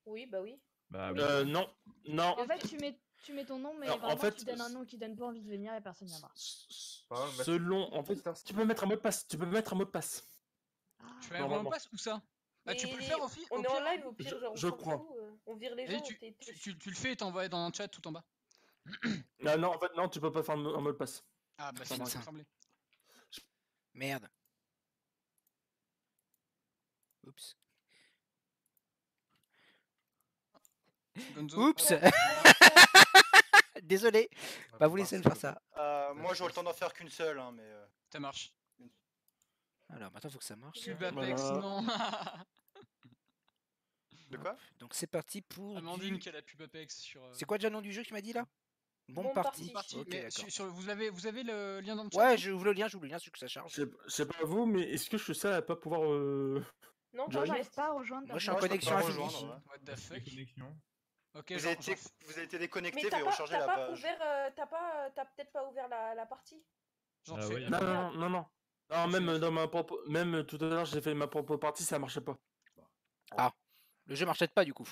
Oui, bah oui. Bah Oui. non, non. En fait, tu mets ton nom, mais Alors, vraiment, en fait, tu donnes un nom qui donne pas envie de venir et personne viendra. Selon, en fait, tu peux mettre un mot de passe. Tu peux mettre un mot de passe. Ah. Tu fais un mot de passe ou ça? Ah, tu peux le faire au On est pire. en live au pire, genre on je s'en crois. fout. On vire les Allez, gens. tu le fais et t'envoies dans le chat tout en bas. Non, en fait, non, tu peux pas faire un mot de passe. Ah bah c'est Ça bon, va. ça me semblait. Merde. Oups. Gonzo. Oups. Désolé. Pas vous laisser le faire ça. Moi j'aurais le temps d'en faire qu'une seule, hein, mais. Ça marche. Alors maintenant faut que ça marche. Cube Apex, non. De quoi? Donc c'est parti pour. Amandine qui a la pub Apex sur. C'est quoi déjà le nom du jeu que tu m'as dit là? Bon parti. Ok, mais d'accord. vous avez le lien dans le chat? Ouais, j'ouvre le lien, c'est que ça charge. Je sais pas vous, mais est-ce que je suis seul à pas pouvoir. Non, j'arrive pas à rejoindre. Moi je suis en connexion infinie. What the fuck? Ok, vous avez été déconnecté, mais veuillez recharger la page. T'as peut-être pas ouvert la partie. J'en Ah fais. oui. Non. Non, même dans ma propre. Même tout à l'heure, j'ai fait ma propre partie, ça marchait pas. Ah, le jeu marchait pas du coup.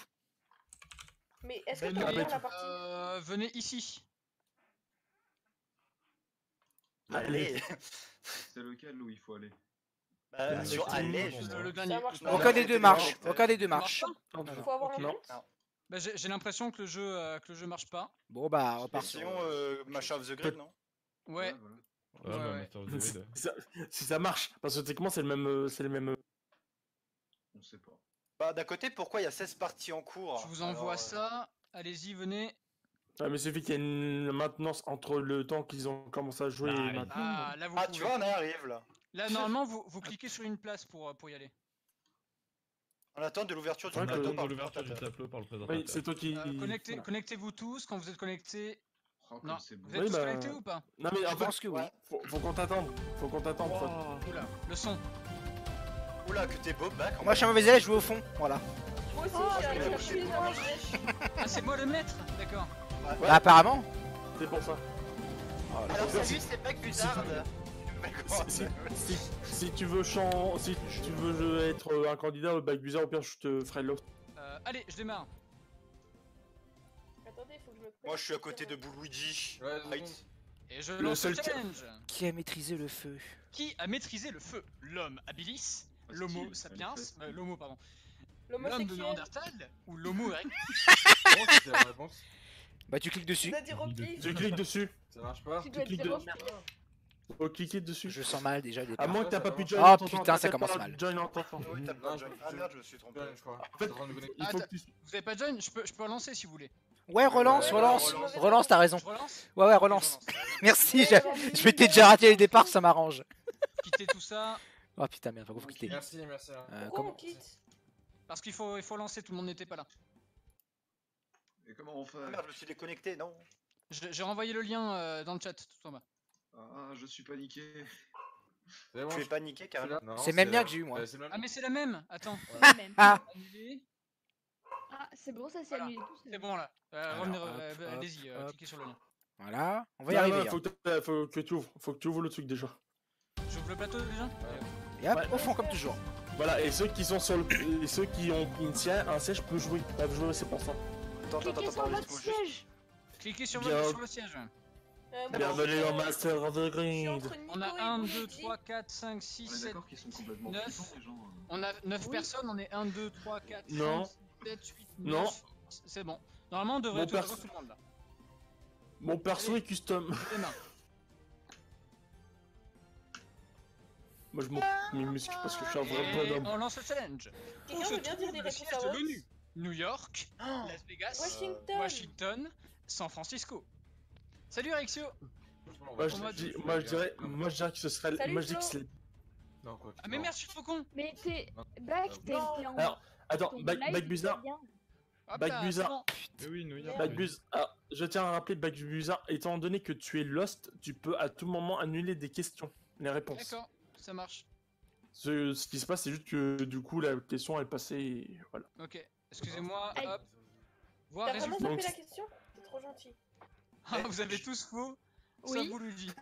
Mais est-ce que t'as ouvert la partie? Venez ici. Allez. C'est lequel où il faut aller? Sur aller, Le dernier. Aucun des deux marche. Aucun des deux marche. Faut avoir un compte. Bah, j'ai l'impression que le jeu marche pas. Bon bah on repart sur Macha of the Grid, non? Ouais. Si ça marche, parce que techniquement c'est le même. On sait pas. Bah d'un côté, pourquoi il y a 16 parties en cours? Je vous envoie ça. Allez-y, venez. Ah, mais c'est fait qu'il y a une maintenance entre le temps qu'ils ont commencé à jouer et maintenant. Ah, là vous tu vois, on arrive là. Là normalement vous cliquez sur une place pour y aller. On attend de l'ouverture du Ouais, plateau de par le l'ouverture du présentateur. par le présentateur. Oui, c'est toi qui. Connectez-vous tous quand vous êtes connectés. Non, c'est bon. vous êtes tous connectés ou pas? Non mais en Je fait, pense que oui. faut qu'on t'attende. Faut qu'on t'attende. Oula, le son. Oula, que t'es beau, back. Moi je suis un mauvais élève, je joue au fond, voilà. Moi aussi, Ah, c'est moi le maître? D'accord. Bah apparemment. C'est pour ça. Alors salut, c'est Back Buzard. Si tu veux être un candidat au bac bizarre, au pire je te ferai l'autre. Allez, je démarre. Attendez, faut que je me. Moi je suis à côté de Luigi. Et je lance le challenge. Qui a maîtrisé le feu? Qui a maîtrisé le feu? L'homme habilis, l'homo sapiens, l'homo pardon. L'homme de Néandertal ou l'homo erectus? Bah tu cliques dessus. Tu cliques dessus. Ça marche pas. Tu dois être zéro. Faut cliquer dessus. Je sens mal déjà. À moins que t'as pas pu join. Oh putain, ça commence mal. Oui, t'as pas join. Ah merde, je me suis trompé. En fait, il faut que tu. Vous avez pas join? Je peux relancer si vous voulez. Ouais, relance, t'as raison. Je relance? Ouais, relance. Merci, je m'étais déjà raté le départ, ça m'arrange. Quittez tout ça. Oh putain, merde, faut quitter. Merci. Pourquoi on quitte? Parce qu'il faut lancer, tout le monde n'était pas là. Et comment on fait? Ah merde, je me suis déconnecté, non? J'ai renvoyé le lien dans le chat tout en bas. Ah, je suis paniqué. Tu es paniqué carrément. C'est même bien que j'ai eu moi. Ah mais c'est la même. Attends. Ah. Ah, c'est bon, ça s'est annulé tout seul. C'est bon là. Allez-y, cliquez sur le lien. Voilà, on va y arriver. Faut que tu ouvres. Faut que tu ouvres le truc déjà. J'ouvre le plateau déjà? Et hop, au fond comme toujours. Voilà, et ceux qui sont sur le. Et ceux qui ont un siège peuvent jouer. C'est pour ça. Cliquez sur votre siège. Cliquez sur le siège. Bienvenue dans Master of the Grid. On a 1, 2, 3, 4, 5, 6, 7, 9. On a 9 personnes, on est 1, 2, 3, 4, 5, 7, 8, 9. Non. C'est bon. Normalement on devrait avoir tout le monde là. Mon perso est custom. Moi je m'en mes muscles parce que je suis un vrai bonhomme. On lance le challenge. Quelqu'un veut bien dire des réponses à vote? New York, Las Vegas, Washington, San Francisco. Salut Alexio. Moi je dirais que ce serait. Moi je dis que c'est. Ah mais merde, je suis trop con. Mais t'es back, t'es en. Alors, attends, Bac Buzard. Bac Buzard. Oui, New York. Bac Buzard. Ah, je tiens à rappeler Bac Buzard, étant donné que tu es lost, tu peux à tout moment annuler des questions, les réponses. D'accord, ça marche. Ce qui se passe, c'est juste que du coup la question est passée et voilà. Ok, excusez-moi, hop. T'as vraiment tapé la question? T'es trop gentil. Ah, vous avez tous faux? Oui. Ça vous le dit.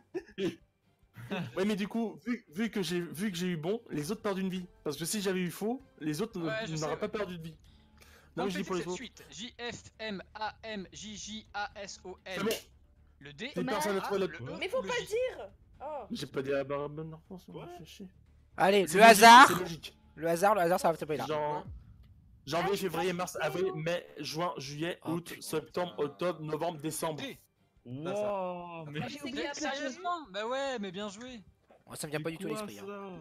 Ouais, mais du coup, vu que j'ai eu bon, les autres perdent une vie. Parce que si j'avais eu faux, les autres n'auraient pas perdu de vie. Non, je dis Complétez pour les cette autres. suite. J-F-M-A-M-J-J-A-S-O-N. C'est bon. Le D. C'est personne n'a trouvé le le. E, Mais faut le pas J. dire. Oh. J'ai pas dit la bonne réponse. Fait chier. Allez, C'est le logique, hasard. c'est logique. Le hasard, ça va taper là. Janvier, février, mars, avril, mai, juin, juillet, Oh, août, putain. septembre, octobre, novembre, décembre. D. Wow, mais Bah, J'ai c'est oublié qu'il y a que pas je- de- Sérieusement? Bah ouais, mais bien joué. Moi, ça me vient pas du tout à l'esprit. Hein.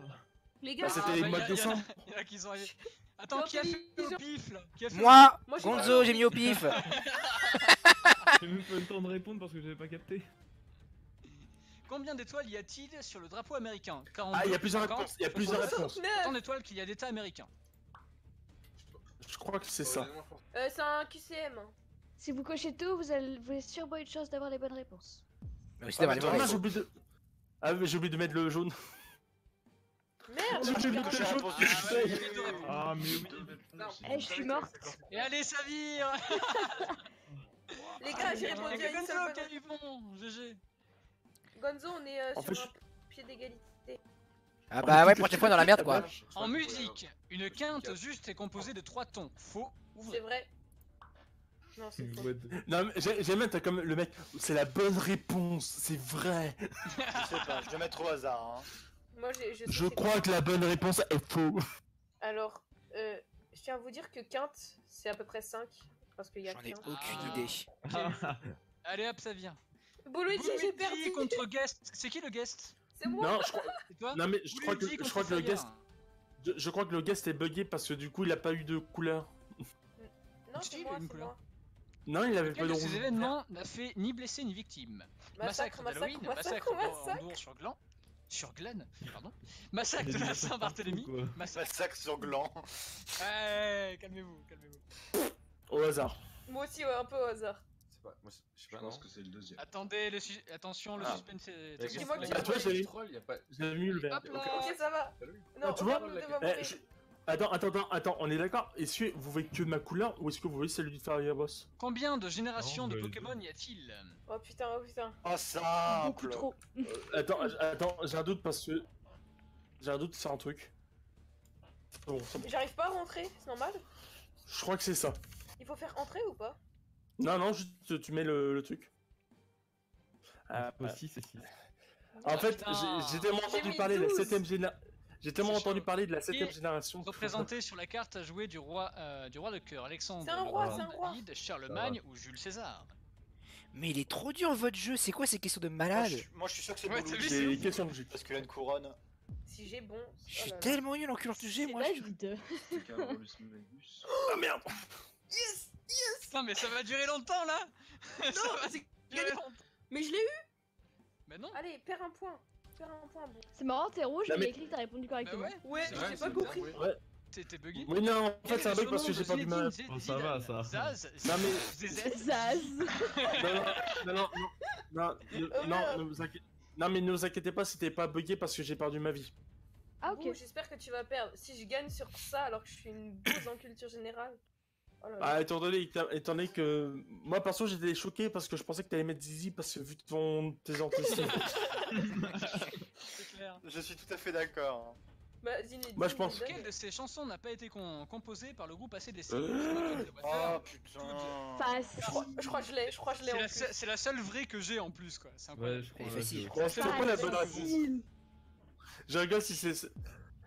Les Bah, gars, c'était Ah, les bah, mois de y a- décembre. y en a qui sont arrivés. Attends, qui a fait au pif là? Qui a fait Moi, Moi, j'ai Gonzo, pas- j'ai mis au pif. j'ai même pas eu le temps de répondre parce que j'avais pas capté. Combien d'étoiles y a-t-il sur le drapeau américain? 42, Ah, il y a plusieurs 50, réponses. Il y a plusieurs 60. réponses. Autant d'étoiles qu'il y a d'états américains. Je crois que c'est ça. C'est un QCM. Si vous cochez tout, vous avez sûrement une chance d'avoir les bonnes réponses. Mais aussi d'avoir les Ah, bonnes j'ai réponses. oublié de. Ah, mais j'ai oublié de mettre le jaune. Merde. J'ai oublié de mettre le jaune. Ah, mais oui. Eh, je suis morte. Et allez, ça vire. Les gars, j'ai répondu à une Gonzo seule qui a bonne. eu bon, GG. Gonzo, on est En sur fait, un pied d'égalité. Ah bah ouais, prochaine fois dans la merde quoi. En musique, une quinte juste est composée de 3 tons. Faux ou C'est vrai? vrai. Non, c'est faux. Non, mais j'aime bien, t'as comme le mec. C'est la bonne réponse, c'est vrai. Je sais pas, je vais mettre au hasard. Hein. Moi, je sais Je c'est crois quoi. que la bonne réponse est faux. Alors, je tiens à vous dire que quinte, c'est à peu près 5. Parce qu'il y a J'en ai quinte. aucune Ah. idée. Allez hop, ça vire. Bouluigi, j'ai perdu. contre guest. C'est qui le guest? C'est moi. Non, je crois. C'est toi? Non, mais je crois que Bouluigi je crois que contre le guest. Fire. Je crois que le guest est bugué parce que du coup il a pas eu de couleur. Non, Si, c'est il moi, a une c'est couleur. moi. Non, il avait pas Lequel de de ces rouge. événements n'a fait ni blessé ni victime? Massacre d'Halloween, massacre d'Andour sur Gland, pardon. Massacre de la Saint-Barthélemy, massacre. Massacre sur gland. Ouais, calmez-vous, calmez-vous. Au hasard. Moi aussi, ouais, un peu au hasard. C'est pas, moi, je sais Je pas, pense non. que c'est le deuxième. Attendez, attention, le Ah. suspense est... Mais Dis-moi que Ah, tu vois, j'avais mis le vert. Hop là. Ok, ça va. Non, Ah, tu vois regarde le devant Eh, mourir. Attends, on est d'accord? Est-ce que vous voyez que ma couleur ou est-ce que vous voyez celle du Fire Boss? Combien de générations Non, de mais- Pokémon y a-t-il? Oh putain, oh putain. Oh, simple. Beaucoup trop. Attends, j'ai un doute parce que. J'ai un doute sur un truc. C'est bon, c'est bon. J'arrive pas à rentrer, c'est normal? Je crois que c'est ça. Il faut faire entrer ou pas? Non, juste tu mets le truc. Aussi, c'est 6. En fait, putain. j'ai tellement J'ai entendu mis parler de la 12. 7ème génération. J'ai tellement C'est entendu chaud. parler de la 7ème Et génération. Représenté sur la carte à jouer du roi de cœur, Alexandre, C'est un le roi, roi c'est un roi. David, Charlemagne ou Jules César. Mais il est trop dur votre jeu, c'est quoi ces questions de malade? Moi, je suis sûr que c'est Ouais, Boulou. t'as vu, J'ai des questions logiques. Parce qu'il a une couronne. Si j'ai bon. Je suis Oh là là. tellement nul en culture G, moi. je- Valide. C'est Carolus Magnus. Ah merde! Putain, mais ça va durer longtemps là. Ça va durer longtemps. Mais je l'ai eu. Mais non. Allez, perds un point. Perds un point, bon. C'est marrant, t'es rouge, Non, mais il mais- y a écrit que t'as répondu Bah correctement. ouais. Ouais, C'est j'ai vrai, pas compris. T'es bugué. Oui, non, en fait, c'est un bug parce que j'ai perdu ma. Oh, ça va, ça. Zaz, Non, mais- Zaz. Zaz. Non, mais ne vous inquiétez pas, c'était pas bugué parce que j'ai perdu ma vie. Ah, ok. Ouh, j'espère que tu vas perdre. Si je gagne sur ça alors que je suis une bouse en culture générale. Oh là là. Ah, étant donné que. Moi, perso, j'étais choqué parce que je pensais que t'allais mettre Zizi parce que vu tes antécédents. C'est clair. Je suis tout à fait d'accord. Bah, dis-nous, Moi, je pense- dis-nous, Quelle de ces chansons n'a pas été composée par le groupe ACDC? Oh putain. Facile. Je crois que je l'ai, je crois que je l'ai en plus. C'est la seule vraie que j'ai en plus quoi. C'est Ouais, incroyable. je crois. Elle est facile. je- Ouais, c'est quoi la bonne réponse? Facile. Je rigole si c'est.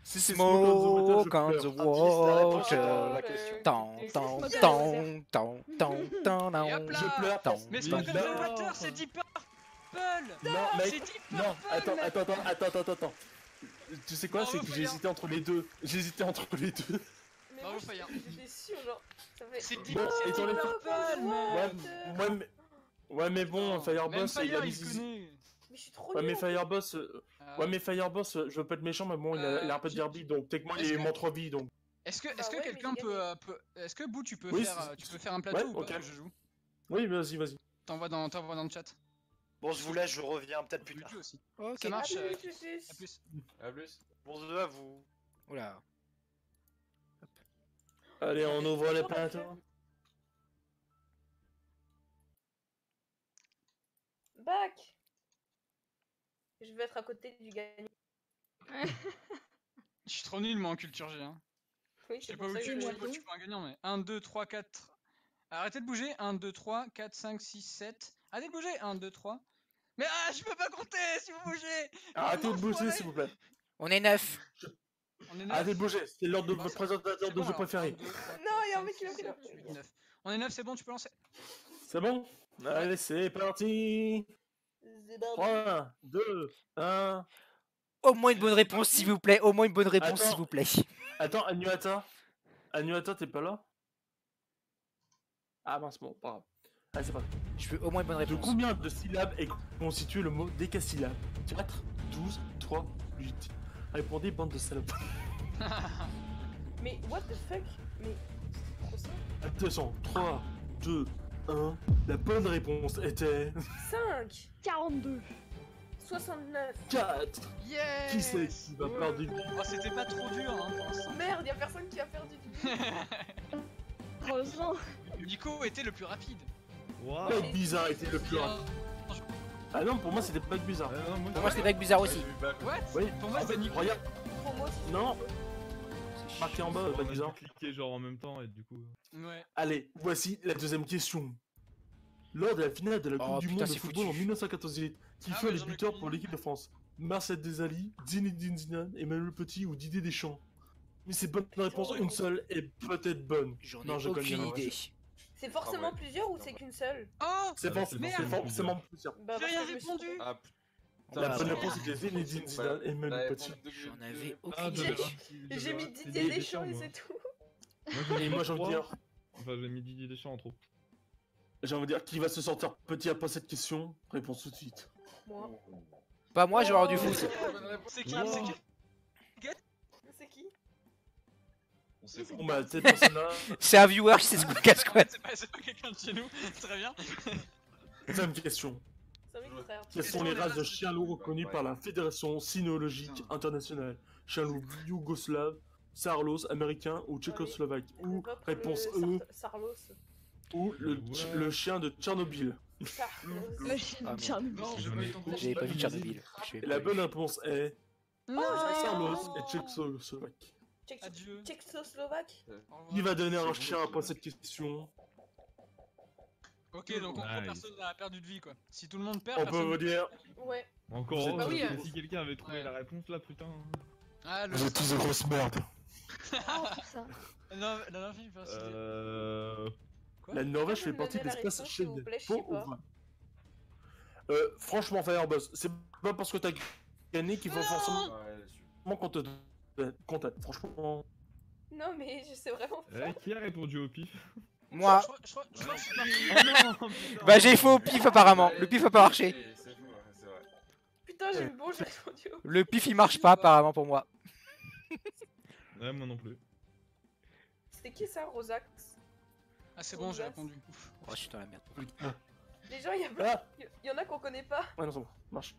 Si c'est Smoke on the je pleure. water. la question. Tant, tant, Smoke tant, on tant, tant, tant, tant. Et hop là. Je pleure. Tant, Mais tant. Smoke on the Water, c'est Deep Purple. Non, C'est mec. Deep Non, Purple. attends. Tu sais quoi, Bravo, c'est que j'ai Fayard. hésité entre les deux. J'hésitais entre les deux. Mais Bravo, moi, Fayard. j'étais sûr, genre. Ça fait. C'est Deep Bon, c'est étant Deep donné- Purple, man. Ouais, mais bon, Même Fireboss, il a Fire, mis il Zizi. connaît. Mais je suis trop Ouais, mais nul. Fireboss, Ah. ouais, mais Fireboss, je veux pas être méchant, mais bon, il a un peu de derby, donc techniquement, il Est-ce est que- moins 3 vies, donc. Est-ce que Bah ouais, mais quelqu'un j'ai peut, est-ce que Bou tu peux Oui, faire un plateau ouais, ou pas ok. que je joue? Oui, vas-y. T'envoies dans le chat. Bon, je vous laisse, je reviens peut-être plus tard. Boutu aussi. Ok. Ça marche. Ah, À plus. plus. A plus. Bon, à vous. Oula. Allez, on ouvre les plateaux. Bac. Je vais être à côté du gagnant. Je suis trop nul moi en culture G. Hein. Oui, Je c'est sais pas pour où ça tu que moi je- vois que tu prends un gagnant, mais 1, 2, 3, 4. Arrêtez de bouger. 1, 2, 3, 4, 5, 6, 7. Arrêtez de bouger. 1, 2, 3. Mais ah, je peux pas compter si vous bougez. Arrêtez de bouger, enfoirés. s'il vous plaît. On est 9. On est 9. Arrêtez de bouger, c'est l'ordre de Bon, votre c'est présentateur de bon, jeu alors. préféré. 1, 2, 3, Non, il y a un mec qui l'a pris là. 9. On est 9, c'est bon, tu peux lancer. C'est bon? Allez, c'est parti. 3, 2, 1. Au moins une bonne réponse, s'il vous plaît. Au moins une bonne réponse, Attends. s'il vous plaît. Attends, Anuata. Anuata, t'es pas là? Ah mince, bon, pas grave. Allez, c'est parti. Je veux au moins une bonne De réponse. combien de syllabes est constitué le mot décasyllabe? 4, 12, 3, 8. Répondez, bande de salopes. Mais what the fuck? Mais c'est trop ça. Attention, 3, 2, 1. La bonne réponse était 5, 42. 69. 4. Yes. Qui c'est qui va perdre du Oh, c'était pas trop dur hein, pour l'instant. Merde, y'a personne qui a perdu du tout. Heureusement. Nico était le plus rapide. Waouh. Bac bizarre était le plus rapide. Ah non, pour moi c'était bac bizarre. Pour moi, c'était bac bizarre aussi. What? Oui, Pour moi, en fait, c'était Nico. regarde, Pour moi aussi. non, marqué en bas, On bac a bizarre. dû cliquer genre en même temps et du coup. Ouais. Allez, voici la deuxième question. Lors de la finale de la Coupe Oh, du putain, Monde de c'est football foutu. en 1998, qui Ah fait ouais, les j'en ai buteurs aucune pour idée. l'équipe de France? Marcel Desailly, Zinedine Zidane, Emmanuel Petit ou Didier Deschamps? Mais c'est bonne réponse, une seule est peut-être bonne. J'en ai Non, je aucune connais idée. C'est forcément Ah ouais. plusieurs ou c'est qu'une seule? Oh! C'est Ah, forcément c'est forcément plusieurs. Bah, J'ai parce rien que je me suis répondu! trompée. Ah putain. La Ah, bonne ouais. réponse était Zinedine Zidane et Emmanuel Petit. J'en avais Ah, aucune j'avais idée. J'ai mis Didier Didier Deschamps et moi. c'est tout. Et moi j'ai envie de dire, Enfin, j'ai mis Didier Deschamps en trop. qui va se sortir petit après cette question? Réponse tout de suite. Moi. Pas moi, je vais avoir du Oh. foot. C'est qui? Wow. C'est qui? C'est qui? On sait pas. Bon bah cette personne-là, C'est un viewer qui sait ce qu'on casse quoi. C'est pas quelqu'un de chez nous. Très bien. deuxième question. C'est un mec qui frère. Quelles sont les races de chiens loups reconnues par la Fédération Cynologique Internationale? Chien loup yougoslave, sarlos américain ou tchécoslovaque? Ou réponse E, Sarlos. ou le chien de Tchernobyl? Sarlos. Le chien Ah, de Tchernobyl. Non, J'en ai aucune J'avais pas vu idée. Tchernobyl. Je vais Et la pas bonne vu. réponse est Oh, sarlos et tchécoslovaque. Adieu. Tchécoslovaque. Qui va donner un chien après cette question? Ok, donc en gros, Nice. personne n'a perdu de vie quoi. Si tout le monde perd, On peut personne. vous dire, Ouais. Encore Vous êtes- heureux, Bah oui, parce que hein. si quelqu'un avait trouvé Ouais. la réponse là, putain. Ah, le. vous êtes tous de grosses merdes. Ah, c'est ça. Non, la dernière fille, merci. Quoi? La Norvège Vous fait me partie de donnez la l'espace réponse, s'il vous Schengen. plaît, je Faux sais ou pas. vrai? Franchement, Fireboss, c'est pas parce que t'as gagné qu'il faut Non forcément qu'on te contacte. Franchement, Non, mais je sais vraiment pas. Qui a répondu au pif? Moi, Je crois que je suis parti. Oh non, putain. bah j'ai faux au pif apparemment. Le pif a pas marché. C'est fou, c'est vrai. Putain, j'ai eu bon, j'ai répondu au. Le pif il marche pas apparemment pour moi. Ouais, moi non plus. C'était qui ça, Rosax? Ah, c'est bon, j'ai répondu. Ouf. Oh, je suis dans la merde. Les gens, ah, il y en a qu'on connaît pas. ouais, non, c'est bon, marche.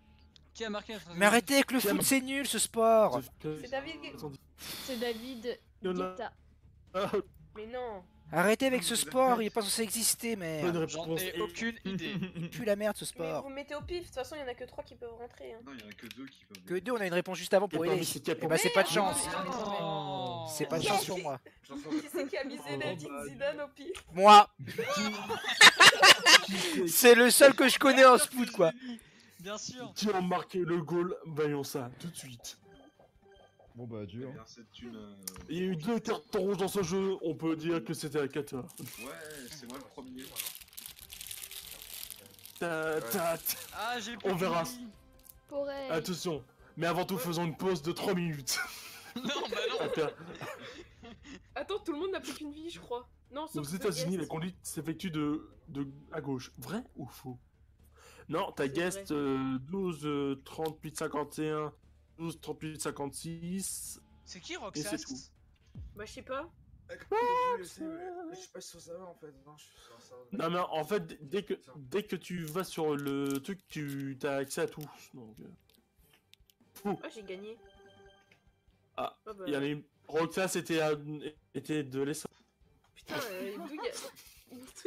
Qui a marqué la phrase? Mais arrêtez avec le foot, c'est nul ce sport. C'est David. C'est David Il y en a- Guetta. Ah, Mais non. Arrêtez avec ce sport, il est pas censé exister, bonne mais. J'en réponse. ai aucune idée. Pue la merde ce Mais sport. vous mettez au pif. De toute façon, il y en a que 3 qui peuvent rentrer. Hein. Non, il y en a que deux qui peuvent. Que deux, on a une réponse juste avant pour Et aider. parmi ces quatre Et bah c'est pas de Merde. chance. Oh. C'est pas de chance sur moi. Qui c'est qui a misé la Team Zidane au pif? Moi, Qui c'est c'est le seul que je connais en foot quoi. Bien sûr. qui a marqué le goal? Voyons ça tout de suite. Bon bah, dur. C'est une. Il y a eu 2 cartons rouges dans ce jeu, on peut dire que c'était à 4 heures. Ouais, c'est moi le premier. Ah, j'ai plus On verra. de vie. Poré. Attention, mais avant tout faisons une pause de 3 minutes. Non, bah non. Attends. Attends, tout le monde n'a plus qu'une vie, je crois. Non, sauf Aux États-Unis, la conduite s'effectue de à gauche. Vrai ou faux? Non, t'as C'est guest 12 38 51, 12 38 56. C'est qui Et Roxas? c'est tout. Bah, je sais pas. Je suis pas sur ça en fait. Non, je suis sur ça. Non mais en fait, dès que tu vas sur le truc, tu as accès à tout. Donc, Ah, j'ai gagné. Ah, bah, il y en a une. Roxas était de l'essence. Putain, d'où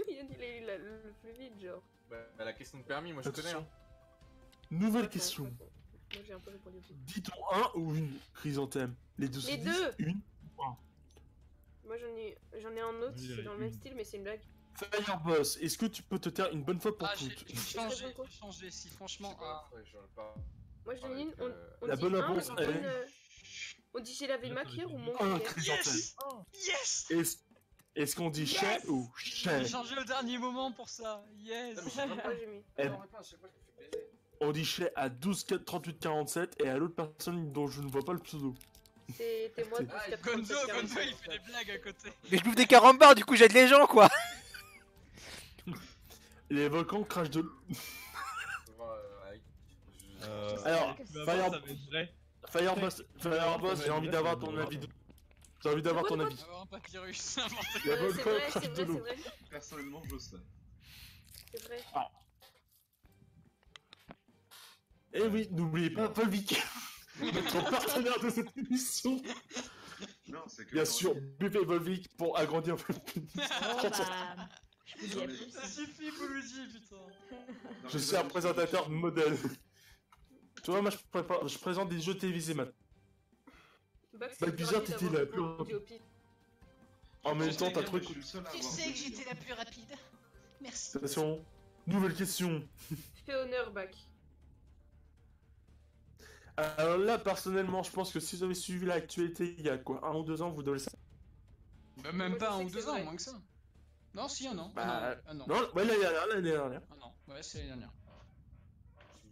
il a eu le plus vite, genre. Bah, la question de permis, moi je connais. Attention. Hein. Nouvelle Attends, question. attends. Moi, j'ai un peu répondu au pif. Dit-on un ou une chrysanthème? Les deux se Les disent deux. une ou un. Moi j'en ai un autre, Oui, c'est dans le même une. style, mais c'est une blague. Fireboss, est-ce que tu peux te taire une bonne fois pour Ah, j'ai toutes? changé, si franchement. Moi j'en ai une, on La dit bonne un, réponse on dit est- une, on dit j'ai lavé ma cuillère ou mon Un cuillère. chrysanthème. Yes. Est-ce qu'on dit chais ou chais? J'ai changé au dernier moment pour ça. Yes. Moi j'ai mis. Eh, On dit chais à 12 38 47 et à l'autre personne dont je ne vois pas le pseudo. C'était moi, 12, 87, Gonzo, 47. il fait des blagues à côté. Mais je bouffe des carambars, du coup j'aide les gens quoi. Les volcans crachent de l'eau. Alors, Fireboss, j'ai envie d'avoir ton avis. J'ai envie d'avoir ton avis. Avoir un papyrus, n'importe Les C'est volcans vrai, crachent c'est de vrai, l'eau. c'est vrai. Personnellement, je sais. C'est vrai. Et oui, n'oubliez pas Volvic, notre partenaire de cette émission. Non, c'est que. Bien sûr, buvez Volvic pour agrandir votre pénis. Oh bah. Je vous dis à plus. Ça suffit, Bouloudi, putain. Je suis un présentateur modèle. Tu vois, moi je présente des jeux télévisés maintenant. Bizarre, t'étais la plus rapide. En même temps, t'as trop écouté. Tu sais que j'étais la plus rapide. Merci. Attention, nouvelle question. Je fais honneur, Bac. Alors là, personnellement, je pense que si vous avez suivi l'actualité il y a quoi, 1 ou 2 ans, vous devez le savoir. Bah, même Moi, pas je un sais ou que 2 c'est ans, vrai. moins que ça. Non, si, un an. Bah, Un an. Non, ouais, l'année dernière. Un an. Ouais, c'est l'année dernière.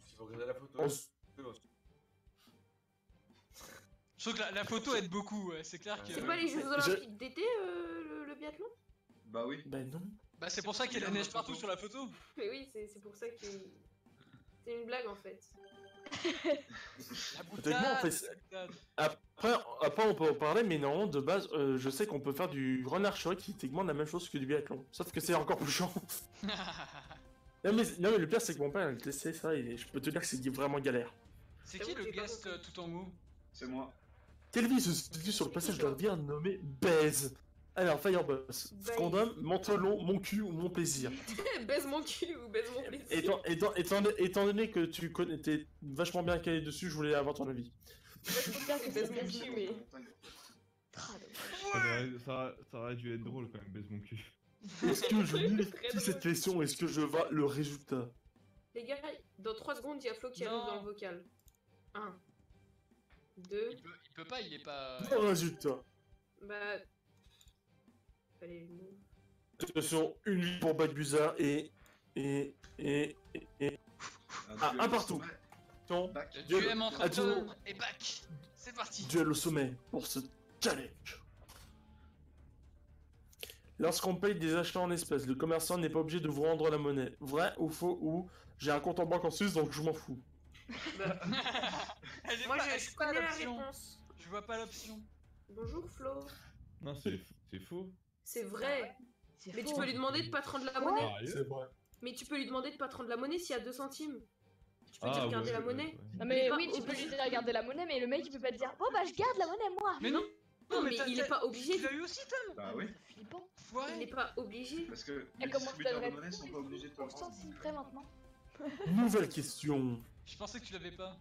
Il faut regarder la photo. On s- Je trouve que la photo aide beaucoup, ouais, c'est clair que. C'est pas les Jeux Olympiques d'été, le biathlon? Bah oui. Ben non. Bah, c'est pour ça qu'il y a la neige partout sur la photo. Mais oui, c'est pour ça que. C'est une blague en fait. La Techniquement, on fait- Après, on peut en parler, mais non, de base, je sais qu'on peut faire du run archery qui est techniquement la même chose que du biathlon. Sauf que c'est encore plus chiant. Non mais le pire, c'est que mon père il a testé ça et je peux te dire que c'est vraiment galère. C'est qui le guest tout en haut? C'est moi. Quelle ville se situe sur le passage d'un rivière nommé Baise? Alors, Fireboss, Baise. Scandum, Mentelon, mon cul ou mon plaisir? Baise mon cul ou baise mon plaisir. Étant donné que tu connais, t'es vachement bien calé dessus, je voulais avoir ton avis. Je préfère que baise mon cul, mais. Ça aurait dû être drôle quand même, baise mon cul. Est-ce que je lis Très cette drôle. question? Est-ce que je vois le résultat? Les gars, dans 3 secondes, il y a Flo qui arrive Non. dans le vocal. 1, 2, Il peut pas, il est pas. Le résultat. bah. Fallait le mot. Attention, une vie pour Bagbuza et. Un partout. Attention, Le duel- duel entre attention, Tom et Bac. C'est parti. duel au sommet pour ce challenge. Lorsqu'on paye des achats en espèces, le commerçant n'est pas obligé de vous rendre la monnaie. Vrai ou faux ou j'ai un compte en banque en Suisse donc je m'en fous. Bah, Elle est moi, pas- elle je est pas connais la l'option. réponse. Je vois pas l'option. Bonjour Flo. Non, c'est faux. C'est vrai. C'est Mais tu faux. peux lui demander de pas te rendre la monnaie. Sérieux? vrai. Mais tu peux lui demander de pas te rendre la monnaie s'il y a 2 centimes. Tu peux Ah, dire garder ouais, la ouais, monnaie. ouais. Non mais pas oui, tu peux obligé. lui dire garder la monnaie, mais le mec il peut pas te dire bon bah je garde la monnaie moi. Mais non, non, mais t'as- il est pas obligé. Tu l'as eu aussi, Tom? Bah oui. C'est flippant. Il Foiré. n'est pas obligé. Parce que Et les comment tu distributeurs de donnerais monnaie sont pas obligés de te le pour rendre. centimes près maintenant? Nouvelle question. Je pensais que tu l'avais pas.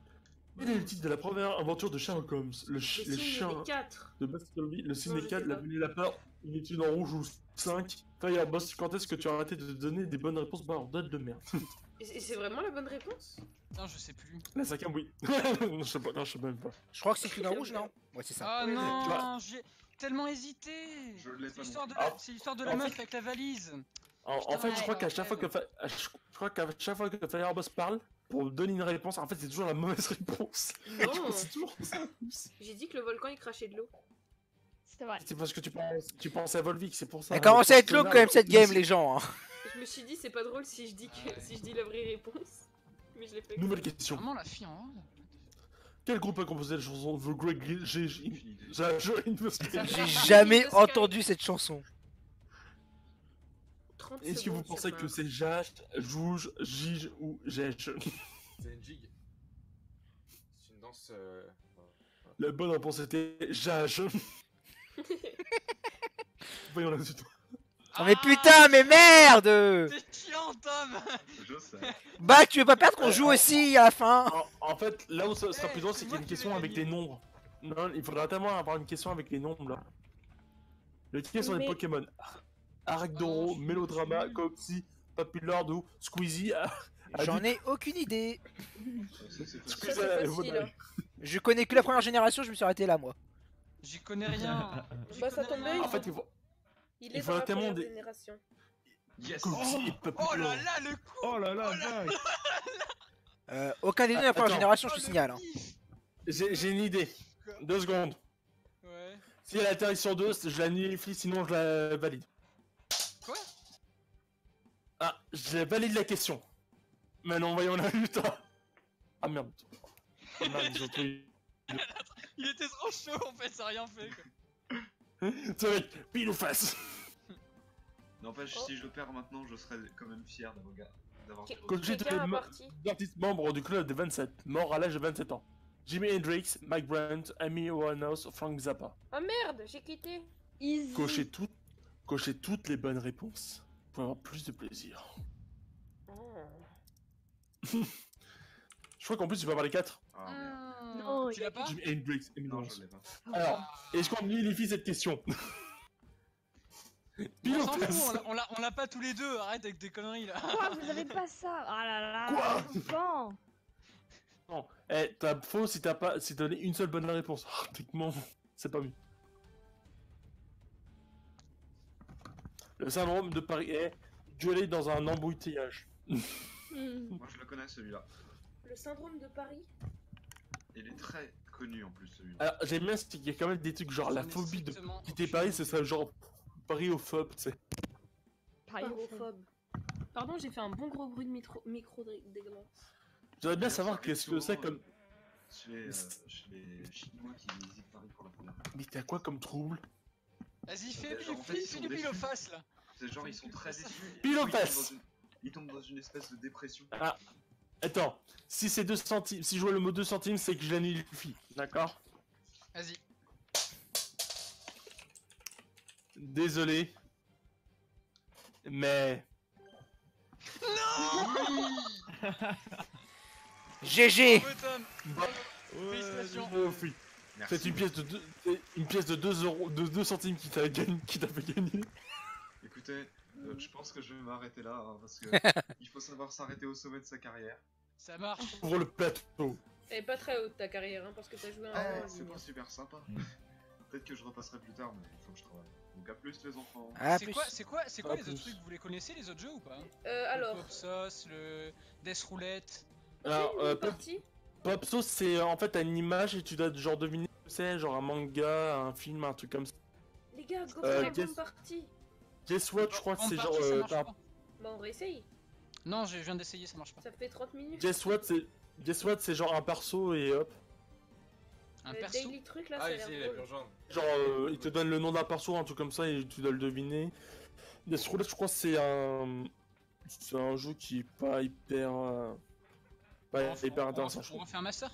Quel est le titre de la première aventure de Sherlock Holmes? Le Les signe chiens des 4. de Baskerville, le signe Non, des je 4, sais la pas. venue de la peur, une étude en rouge ou 5. Fireboss, quand est-ce que tu as arrêté de donner des bonnes réponses bordel de merde? Et c'est vraiment la bonne réponse? Putain, je sais plus. La 5ème, oui. Non, je sais pas, non, je sais même pas. Je crois que c'est tout en rouge, non? Ouais, c'est ça. Ah Oui, non, j'ai tellement hésité. Je l'ai C'est pas l'histoire de non la, c'est l'histoire de la en meuf fait- avec la valise. En fait, je Ouais, crois qu'à ouais, chaque fois ouais. que chaque fois que Fireboss parle, pour donner une réponse, en fait, c'est toujours la mauvaise réponse. Et du coup, Non, c'est toujours ça. j'ai dit que le volcan il crachait de l'eau. C'était vrai. C'est parce que tu penses à Volvic, c'est pour ça. Elle commence à être lourd quand même cette game, les gens. Hein. Je me suis dit c'est pas drôle si je dis que Ah ouais. si je dis la vraie réponse. Mais je l'ai fait. Nouvelle question. Vraiment la fille en haut. Quel groupe a composé la chanson The Great GG? J'ai jamais entendu cette chanson. 30 Est-ce que vous secondes pensez sur que ma- c'est Jage, Jouge, Gige ou Gèche? C'est une jig. C'est une danse. La bonne réponse était Jage. Voyons la suite. Oh mais putain, mais merde! C'est chiant, Tom. Je sais. Bah, tu veux pas perdre qu'on joue aussi à la fin? En fait, là où ça sera plus drôle, c'est c'est qu'il y a moi une qui question vais avec gagner. les nombres. Non, il faudra tellement avoir une question avec les nombres là. Lequel sont les Mais- Pokémon? Arcdoro, je- Mélodrama, je- Coxy, Papillard ou Squeezie? J'en ai aucune idée. Ça, c'est Ça, facile. c'est facile. Hein. Je connais que la première génération, je me suis arrêté là, moi. J'y connais rien. J'y Bah, ça connais tombe rien. bien, En fait, il faut. Il Il est faut dans la tellement première des- génération. Yes. Coxy et Oh Papillard. là là, le coup. Oh là là, vague. Aucun des deux de la première Attends. génération, je Oh, te le signale. Hein. pif. J'ai une idée. 2 secondes. Ouais. Si elle atterrit sur 2, je la nullifie, sinon je la valide. Quoi? Ah, je valide la question. Maintenant, voyons la résultat. Ah merde. Ah merde, ils ont tout- Il était trop chaud en fait, ça a rien fait quoi. Ça va être pile ou face. N'empêche, Oh. si je le perds maintenant, je serais quand même fier d'avoir Qu- perdu. Cocher tous Quelqu'un les a parti. artistes membres du club de 27, morts à l'âge de 27 ans. Jimi Hendrix, Mike Brandt, Amy Winehouse, Frank Zappa. Ah merde, j'ai quitté. Easy. Cochez toutes les bonnes réponses pour avoir plus de plaisir. Oh. Je crois qu'en plus tu peux avoir les 4. Ah merde. Non, Tu il l'as pas? Jimi Hendrix, Amy Non, Winehouse. je l'ai pas. Alors, est-ce qu'on nullifie cette question? Pile On ou s'en fout, face? on l'a pas tous les deux, arrête avec des conneries là. Quoi, vous avez pas ça? Ah là là. Quoi Enfant. Non, t'as faux si t'as pas, si t'as donné une seule bonne réponse. Ah, techniquement, c'est pas mieux. Le syndrome de Paris est gueuler dans un embouteillage. Hmm. Moi, je le connais celui-là. Le syndrome de Paris. Il est très connu en plus celui-là. Alors, j'aime bien qu'il y a quand même des trucs genre la J'en ai phobie de strictement quitter aucune Paris, ce idée. serait genre Paris-ophobe, tu sais. Parophobe. Pardon, j'ai fait un bon gros bruit de micro dégueulasse. J'aimerais bien D'ailleurs, savoir ça qu'est-ce que arrive c'est souvent, comme. Chez les Chinois qui visitent Paris pour la première fois. Mais t'as quoi comme trouble? Vas-y, fais Genre, en fait, ils sont du pile déçus. au face là. C'est genre, ils sont très déçus. Pile au Ils tombent face. dans une- Ils tombent dans une espèce de dépression. Ah, attends, si c'est 2 centimes, si je vois le mot 2 centimes, c'est que je l'annulifie, d'accord? Vas-y. Désolé. Mais. GG. Bravo, Tom. Félicitations. Oui. Merci. C'est une pièce de 2 euros, de 2 centimes qui t'a fait gagner. Écoutez, je pense que je vais m'arrêter là, hein, parce que il faut savoir s'arrêter au sommet de sa carrière. Ça marche. Pour le plateau. Elle est pas très haute ta carrière, hein, parce que t'as joué un Ah, rôle. c'est pas super sympa. Peut-être que je repasserai plus tard, mais il faut que je travaille. Donc à plus les enfants. Ah, C'est plus. quoi, c'est quoi, c'est quoi Ah, les autres plus. trucs? Vous les connaissez les autres jeux ou pas? Alors, Le Pop Sauce, le Death Roulette. Alors, c'est une Pop, partie. Pop Sauce, c'est en fait t'as une image et tu dois genre deviner ce que c'est, genre un manga, un film, un truc comme ça. Les gars, go Euh, for la guess- bonne partie. Guess what, je crois que En c'est genre. partie, ça marche t'as- pas. Bah, on réessaye. Non, je viens d'essayer, ça marche pas. Ça fait 30 minutes. Guess what, c'est genre un perso et hop. Un Le perso. daily truc là, Ah, ça a il l'air la drôle. purgeante. Genre, il te donne le nom d'un perso, un truc comme ça, et tu dois le deviner. Death Roulette, je crois que c'est un jeu qui est pas hyper. Pas hyper intéressant, je On trouve. refait un master?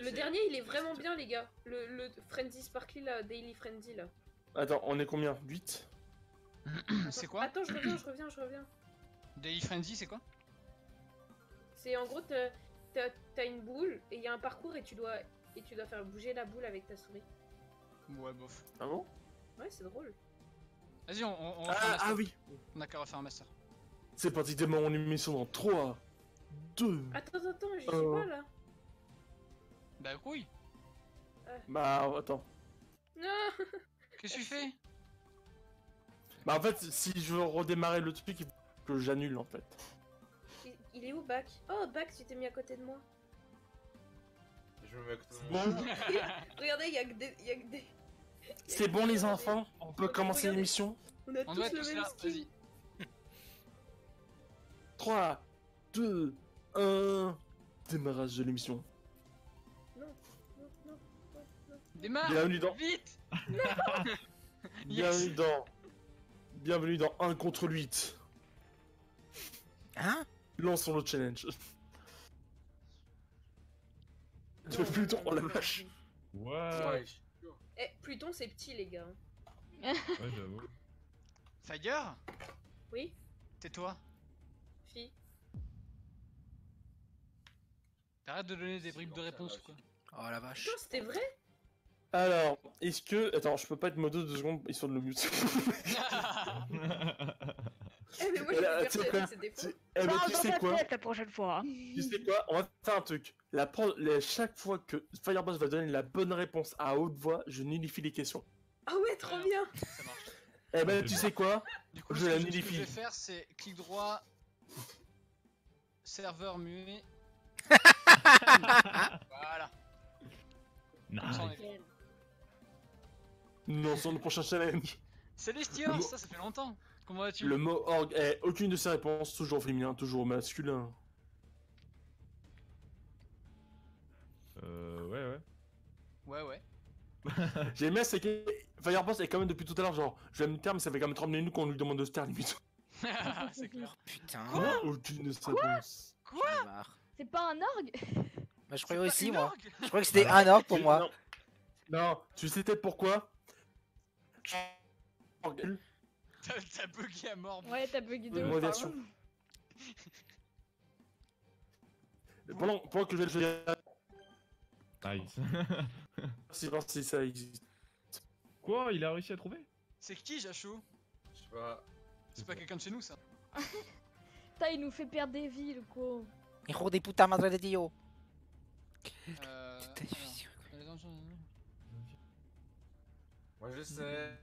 Le dernier, il est vraiment bien, les gars. Le Frenzy Sparkly là, Daily Frenzy là. Attends, on est combien? 8? C'est quoi? Attends, je reviens. Daily Frenzy, c'est quoi? C'est en gros, t'as une boule et il y a un parcours et tu dois faire bouger la boule avec ta souris. Ouais, bof. Ah bon? Ouais, c'est drôle. Vas-y, on refait un master. Ah oui! On a qu'à refaire un master. C'est parti de mon émission dans 3, 2. Attends, j'y suis pas là. Bah oui. Bah, attends. Non. Qu'est-ce que tu fais? Bah, en fait, si je veux redémarrer le truc, il faut que j'annule en fait. Il est où, Bac? Oh, Bac, tu t'es mis à côté de moi. Je me mets à côté de Bon, moi. Regardez, il y a que des... c'est bon, les enfants, on peut commencer Regardez. l'émission. On a On tous doit être le tous même là, skin. vas-y. 3, 2, 1. Démarrage de l'émission. Non. Démarre! Bienvenue dans. Vite! Bienvenue dans 1 contre 8. Hein? Lançons le challenge. Je peux plus trop la vache. Ouais. Eh, Pluton, c'est petit, les gars. Ouais, j'avoue. Fire? Oui? Tais-toi. Fille. T'arrêtes de donner des bribes de réponse ou quoi? Oh la vache. Putain, c'était vrai? Alors, est-ce que... Attends, je peux pas être modo 2 secondes, histoire de le mute. Eh, mais moi, je Voilà, suis tu sais persuadée quoi que c'est des faux. Eh ben, Parle tu dans sais ta quoi tête la prochaine fois. Tu sais quoi? On va faire un truc. Chaque fois que Fireboss va donner la bonne réponse à haute voix, je nullifie les questions. Ah ouais, trop bien. Ça marche. Eh ben, tu sais quoi? Du coup, Je ce la que je nullifie. vais faire, c'est clic droit, serveur muet. Voilà. Comme ça, on est fait. Non, sur le prochain challenge. Célestior, ça fait longtemps. Comment vas-tu? Le mot org, aucune de ces réponses, toujours féminin, toujours masculin. Ouais. Ouais. J'aime bien, c'est que Fireboss est quand même depuis tout à l'heure, genre, je vais me taire, mais ça fait quand même 30 minutes qu'on lui demande de se taire, limite. C'est clair. Putain. Aucune de ces réponses. J'en ai marre. C'est pas un orgue? Bah, je croyais Pas aussi, une moi. orgue. Je croyais que c'était un orgue pour moi. Non, tu sais peut-être pourquoi? T'as bugué à mort. Ouais, t'as bugué de Une ouf, modération. pardon. Pendant que je vais le faire, Nice. si ça existe. Quoi? Il a réussi à trouver? C'est qui, Jachou? Je sais pas. C'est pas quelqu'un de chez nous, ça. Putain, il nous fait perdre des vies, le con. Hijo de puta madre de Dio. Alors, Moi je sais.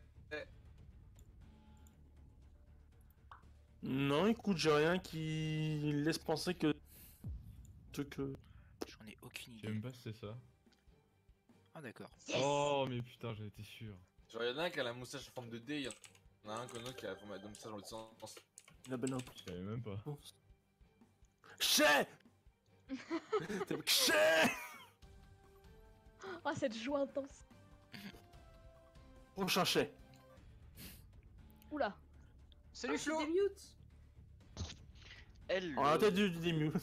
Non, écoute, j'ai rien qui laisse penser que... Truc... J'en ai aucune Je sais même idée. pas si c'est ça. Ah, d'accord. Oh, mais putain, j'en étais sûr. Genre y'en a un qui a la moustache en forme de D, y'en a un comme l'autre qui a la forme de moustache dans l'autre sens. La bonne Je savais même pas. Chais. Chais. Oh, cette joie intense. Prochain chais. Oula. Salut C'est Flo. des mutes. Elle. On a peut-être dû démute.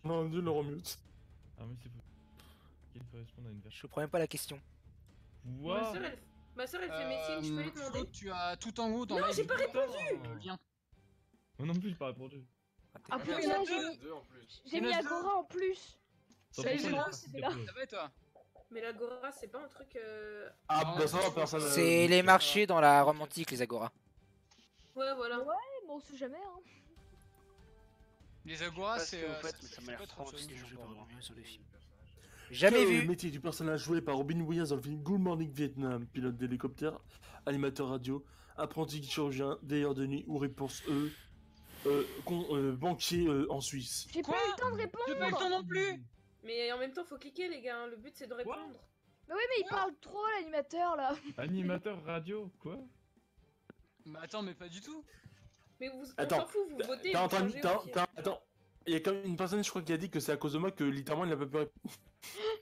Non, dû le remute. Ah, mais c'est pas. Il correspond à une version. Je comprends même pas la question. What? Ma soeur, elle fait médecine, je peux lui Flo, demander. tu as tout en haut dans Non, la j'ai pas répondu. Viens. Moi non plus, j'ai pas répondu. Ah, putain, putain, il y j'ai en a mis... Deux en plus. J'ai mis Agora en plus. Salut, Salut, Flo. c'était là. Ça va et toi? Mais l'agora, c'est pas un truc. Ah, bah ça va, personne... C'est les marchés dans la Rome antique, les agora. Ouais, voilà. Ouais, bon, on sait jamais, hein. Les agoras, Je sais c'est. pas ce que vous faites, mais ça m'a l'air pas trop franc, connu, ce je crois. sur les films. Jamais Le vu. métier du personnage joué par Robin Williams dans le film Good Morning Vietnam, pilote d'hélicoptère, animateur radio, apprenti chirurgien, veilleur de nuit ou réponse banquier en Suisse. J'ai pas Quoi eu le temps de répondre. J'ai pas eu le temps non plus. Mais en même temps, faut cliquer, les gars. Le but, c'est de répondre. Mais oui, mais il parle trop, l'animateur, là. Animateur radio, quoi? Mais attends, mais pas du tout. Mais vous, on Attends, s'en fout, vous votez. T'es en vous train de... changez au pire. Attends, il y a quand même une personne, je crois, qui a dit que c'est à cause de moi que littéralement il n'a pas pu répondre.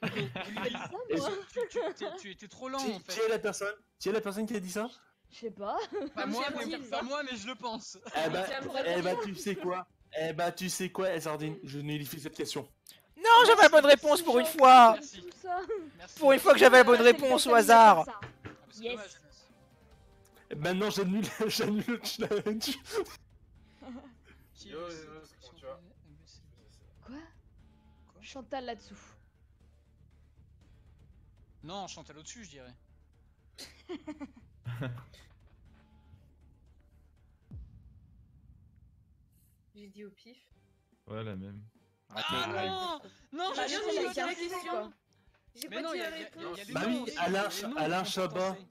Ça, Et moi. Tu étais trop lent Qui en qui fait. est la personne? Qui est la personne qui a dit ça? Je sais pas. Pas moi, J'ai mais, appris pas ça. moi, mais je le pense. Eh bah, tu sais quoi? Tu sais quoi, Sardine? Je nullifie cette question. Non, j'avais la bonne réponse pour une fois. Merci. Tout ça. Merci. Pour une fois que j'avais la bonne Ah, c'est réponse le au best hasard. animateur, ça. Ah, bah, c'est Yes. dommage, Anas. Maintenant, j'annule le challenge. Qui Yo, est- comment tu vas? Quoi? Chantal là-dessous. Non, Chantal au-dessus, je dirais. J'ai dit au pif. Ouais, la même. Raté. Ah non, non, Bah, j'ai non, dit mais la c'est la question. question. J'ai Mais pas non, dit y a- la y a- réponse. y a les Bah noms oui, aussi, Alain- les noms Alain qui sont Chabat. pensés.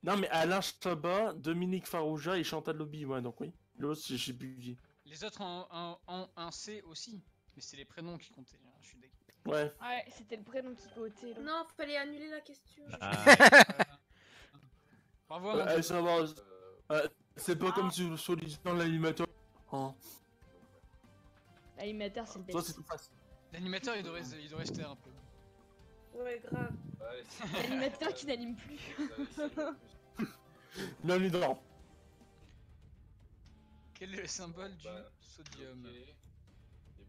Non, mais Alain Chabat, Dominique Farrugia et Chantal Lobby, ouais, donc oui. L'autre, je sais plus qui. Les autres en un C aussi. Mais c'est les prénoms qui comptaient, hein, je suis dégueu. Ouais. Ouais, c'était le prénom qui côté. là. Non, fallait annuler la question. Ah, Bravo à mon Allez, ça va. C'est pas comme si sur dans l'animateur. Hein. L'animateur, c'est le Toi, best. c'est tout facile. L'animateur, il devrait se taire un peu. Ouais, grave. Allez, L'animateur qui n'anime plus. Bienvenue dans. Quel est le symbole du Bah, sodium? Et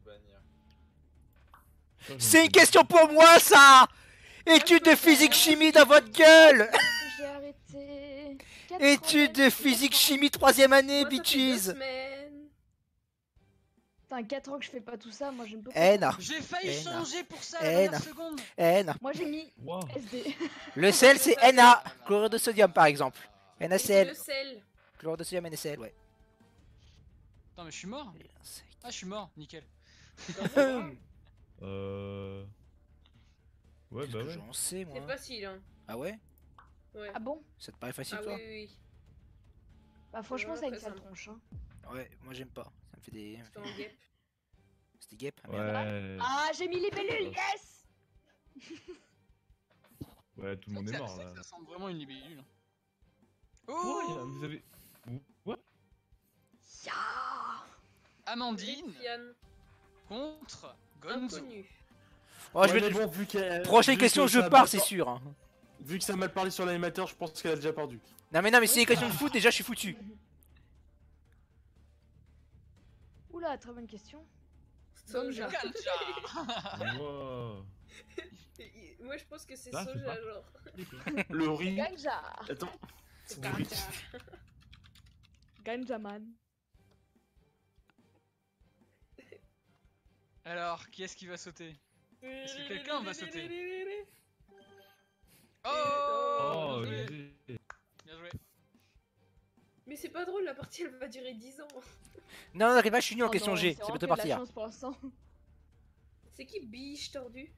bannir. C'est une question pour moi, ça. Études de physique-chimie dans votre gueule. J'ai arrêté. 4 Études de physique-chimie 3ème année, Moi, ça fait 2 bitches. semaines. Putain, 4 ans que je fais pas tout ça, moi j'aime beaucoup. N. J'ai failli N. changer pour ça à la N. dernière seconde. N. Moi j'ai mis Wow. SD. Le sel, c'est Na. Chlorure de sodium, par exemple. Et c'est NaCl. le sel. Chlorure de sodium, NaCl, ouais. Attends, mais je suis mort. Ah, je suis mort, nickel. Ouais, bah ouais. J'en sais, moi. C'est facile, hein. Ah ouais? Ouais. Ah bon? Ça te paraît facile, Ah toi? oui, oui, oui. Bah franchement ça a une très sale simple. tronche. Hein. Ouais, moi j'aime pas. Ça me fait des. C'est en guêpe. C'était guêpe. Ah, merde. Ouais. Ah j'ai mis libellule, yes! Ouais, tout le monde est mort là. Ça semble vraiment une libellule. Ouais, Oh, vous avez. What? Ya. Amandine Fiane. contre Gonzo. Inconnu. Oh, je Ouais, vais... mais bon, vu Prochaine vu question, que je ça a pars, mal c'est par- sûr. Hein. Vu que ça a mal parlé sur l'animateur, je pense qu'elle a déjà perdu. Non, mais si c'est une question de foot, déjà je suis foutu. Oula, très bonne question. Soja. Ganja. Wow. Moi je pense que c'est Ah, c'est soja, pas- genre. Le riz. Ganja. Attends. C'est du riz. Ganja man. Alors, qui est-ce qui va sauter? Est-ce que quelqu'un va sauter? Oh, Oh, bien joué. GG. Bien joué. Mais c'est pas drôle, la partie elle va durer 10 ans. Non, n'arrive pas, je suis nul en Oh question non, G. c'est C'est vraiment plutôt que de la partir. chance pour l'instant. C'est qui biche tordu?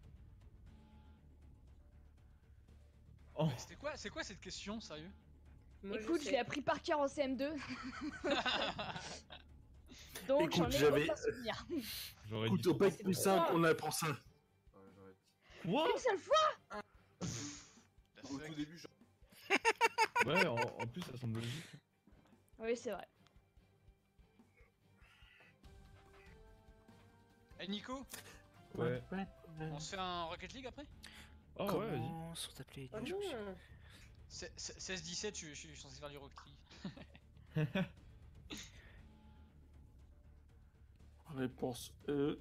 Oh. C'était quoi? C'est quoi cette question, sérieux? Moi, Écoute, je sais. l'ai appris par cœur en CM2. Donc Écoute, j'en ai j'avais- aucun souvenir. J'aurais Écoute, dit. au bac plus 5, on apprend ça. Quoi? Une seule fois. La Au fuck. tout début, genre. Ouais, en plus ça semble logique. Oui, c'est vrai. Eh Nico, Ouais. on se fait un Rocket League après? Oh ouais, vas-y. Comment sur ta play Oh non. 16-17, je suis censé faire du Rocket League. Réponse E.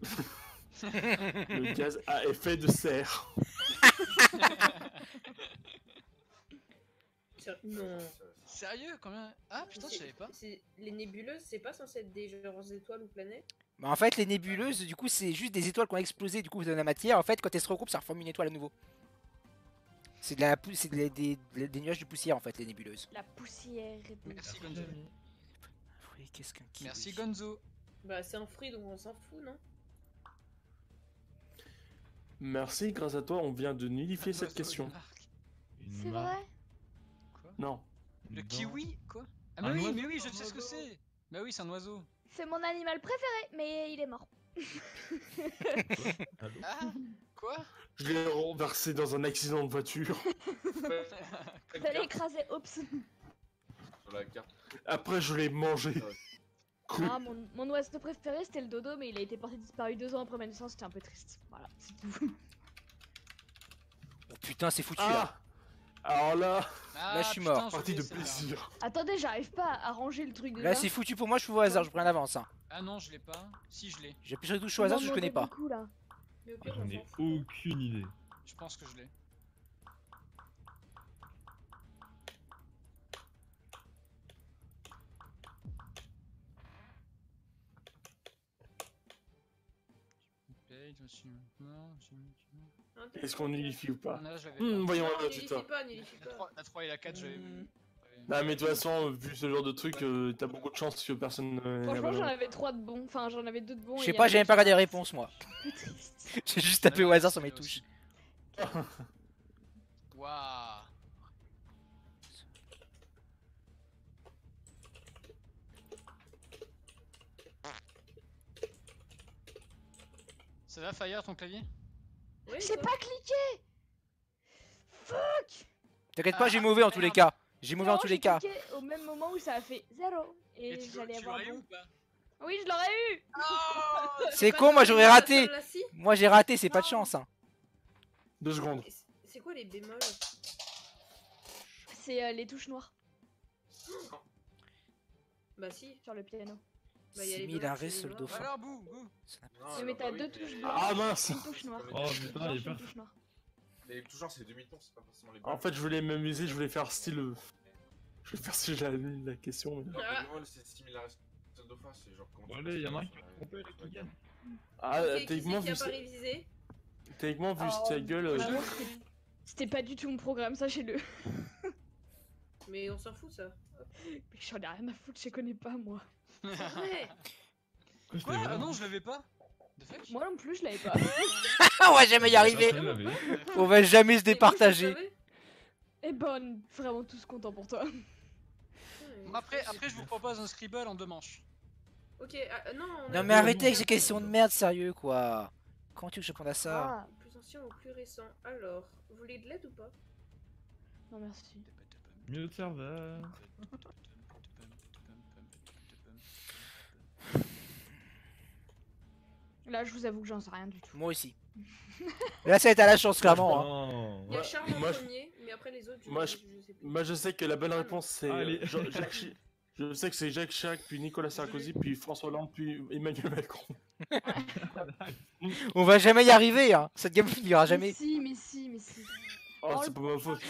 Le gaz à effet de serre. Non. Sérieux? Combien? Ah putain, je savais pas. Les nébuleuses, c'est pas censé être des genres d'étoiles ou planètes? Bah, en fait, les nébuleuses, du coup, c'est juste des étoiles qui ont explosé du coup dans la matière. En fait, quand elles se regroupent, ça reforme une étoile à nouveau. C'est des nuages de poussière en fait, les nébuleuses. La poussière et tout. Merci Gonzo. Oui, qu'est-ce qu'un kiwi. Merci Gonzo. Bah c'est un fruit donc on s'en fout, non? Merci, grâce à toi, on vient de nullifier cette question. C'est vrai? Non. Le Dans- quoi? Ah Un oiseau, mais oui, je un sais ce que oiseau. c'est. Bah oui, c'est un oiseau. C'est mon animal préféré, mais il est mort. Allô? Ah quoi? Je l'ai renversé dans un accident de voiture. Fallait écraser, oups. Sur la carte. Après, je l'ai mangé. Cool. Ah, mon oiseau préféré c'était le dodo, mais il a été porté disparu 2 ans après ma naissance, c'était un peu triste. Voilà, c'est tout. Oh, putain, c'est foutu là. Ah, alors là, Ah, Là, je suis putain, mort. je partie l'ai, de celle-là. plaisir. Attendez, j'arrive pas à ranger le truc de Là, c'est foutu pour moi, je fais au hasard, je prends l'avance. Hein. Ah non, je l'ai pas. Si, je l'ai. J'appuie sur les touches au hasard, parce que je connais pas. Beaucoup, là. Mais au pire, J'en on ai s'en fout. aucune idée. Je pense que je l'ai. Est-ce qu'on nullifie ou pas? Ah, là, je l'avais pas. Voyons, Non, là, n'identifie putain. pas, n'identifie pas. La 3 et la 4, j'avais vu. Non, mais de toute façon, vu ce genre de truc, t'as beaucoup de chance que personne. Franchement, j'en avais 3 de bons. Enfin, j'en avais 2 de bons. Je et sais il y pas, en a j'ai même qui pas regardé les sont réponses moi. plus tristes. J'ai juste tapé au hasard sur mes touches. Waouh. Ça va, Fire, ton clavier? Oui, J'ai toi. pas cliqué. Fuck. T'inquiète pas, j'ai mauvais en tous les cas. J'ai mauvais en Non, tous j'ai les cas. cliqué au même moment où ça a fait 0. Et tu j'allais avoir l'aurais eu bon. ou pas? Oui, je l'aurais eu. C'est pas con, moi j'aurais dans raté. la scie? Moi j'ai raté, c'est pas de Non. chance. Hein. 2 secondes. C'est quoi les bémols? C'est les touches noires Bah si. sur le piano. Bah, y a les Similaré blancs, c'est sur le les dauphin. Alors, bouh. Non, Oui, mais bah t'as oui, 2 mais- touches blanches. Ah mince! Une touche noire. Oh putain, il est Une parti. touche noire. Mais toujours, c'est demi-ton, c'est pas forcément les En fait, je voulais m'amuser, je voulais faire style. Je vais faire si j'ai la question. Mais... Non, Ah. le bémol, c'est similaire. seul dauphin, c'est genre comment Bon, tu allez, passes y'en a un par qui là, va tromper et qui gagne. Ah, Ok, qui c'est techniquement, qui a vu pas sa- révisé? techniquement, vu Oh, ta gueule. vraiment, c'était pas du tout mon programme, sachez-le. Mais on s'en fout ça. Mais j'en ai rien à foutre, je connais pas moi. C'est vrai. Quoi? Ah non, je l'avais pas. The fuck? Moi non plus, je l'avais pas. On va jamais y arriver. Personne l'avait. On va jamais se Et moi, je le départager. savais. Eh ben, on est vraiment tous contents pour toi. Bon, après, je vous propose un scribble en 2 manches. Ok, non. on Non a- mais arrêtez avec ces questions de merde, sérieux quoi. Comment tu veux que je réponde à ça? Ah, Plus ancien ou plus récent. Alors, vous voulez de l'aide ou pas? non merci. Mieux de serveur. Là, je vous avoue que j'en sais rien du tout. Moi aussi. Là ça va être à la chance clairement. Hein. Non. Il y a Charles en moi, premier, mais après les autres, moi, je sais plus. Moi, je sais que la bonne Ah, non. réponse, c'est Allez. Je sais que c'est Jacques Chirac, puis Nicolas Sarkozy, puis François Hollande, puis Emmanuel Macron. On va jamais y arriver hein. Cette game finira jamais. Mais si, mais si, mais si. Oh, c'est pas ma faute.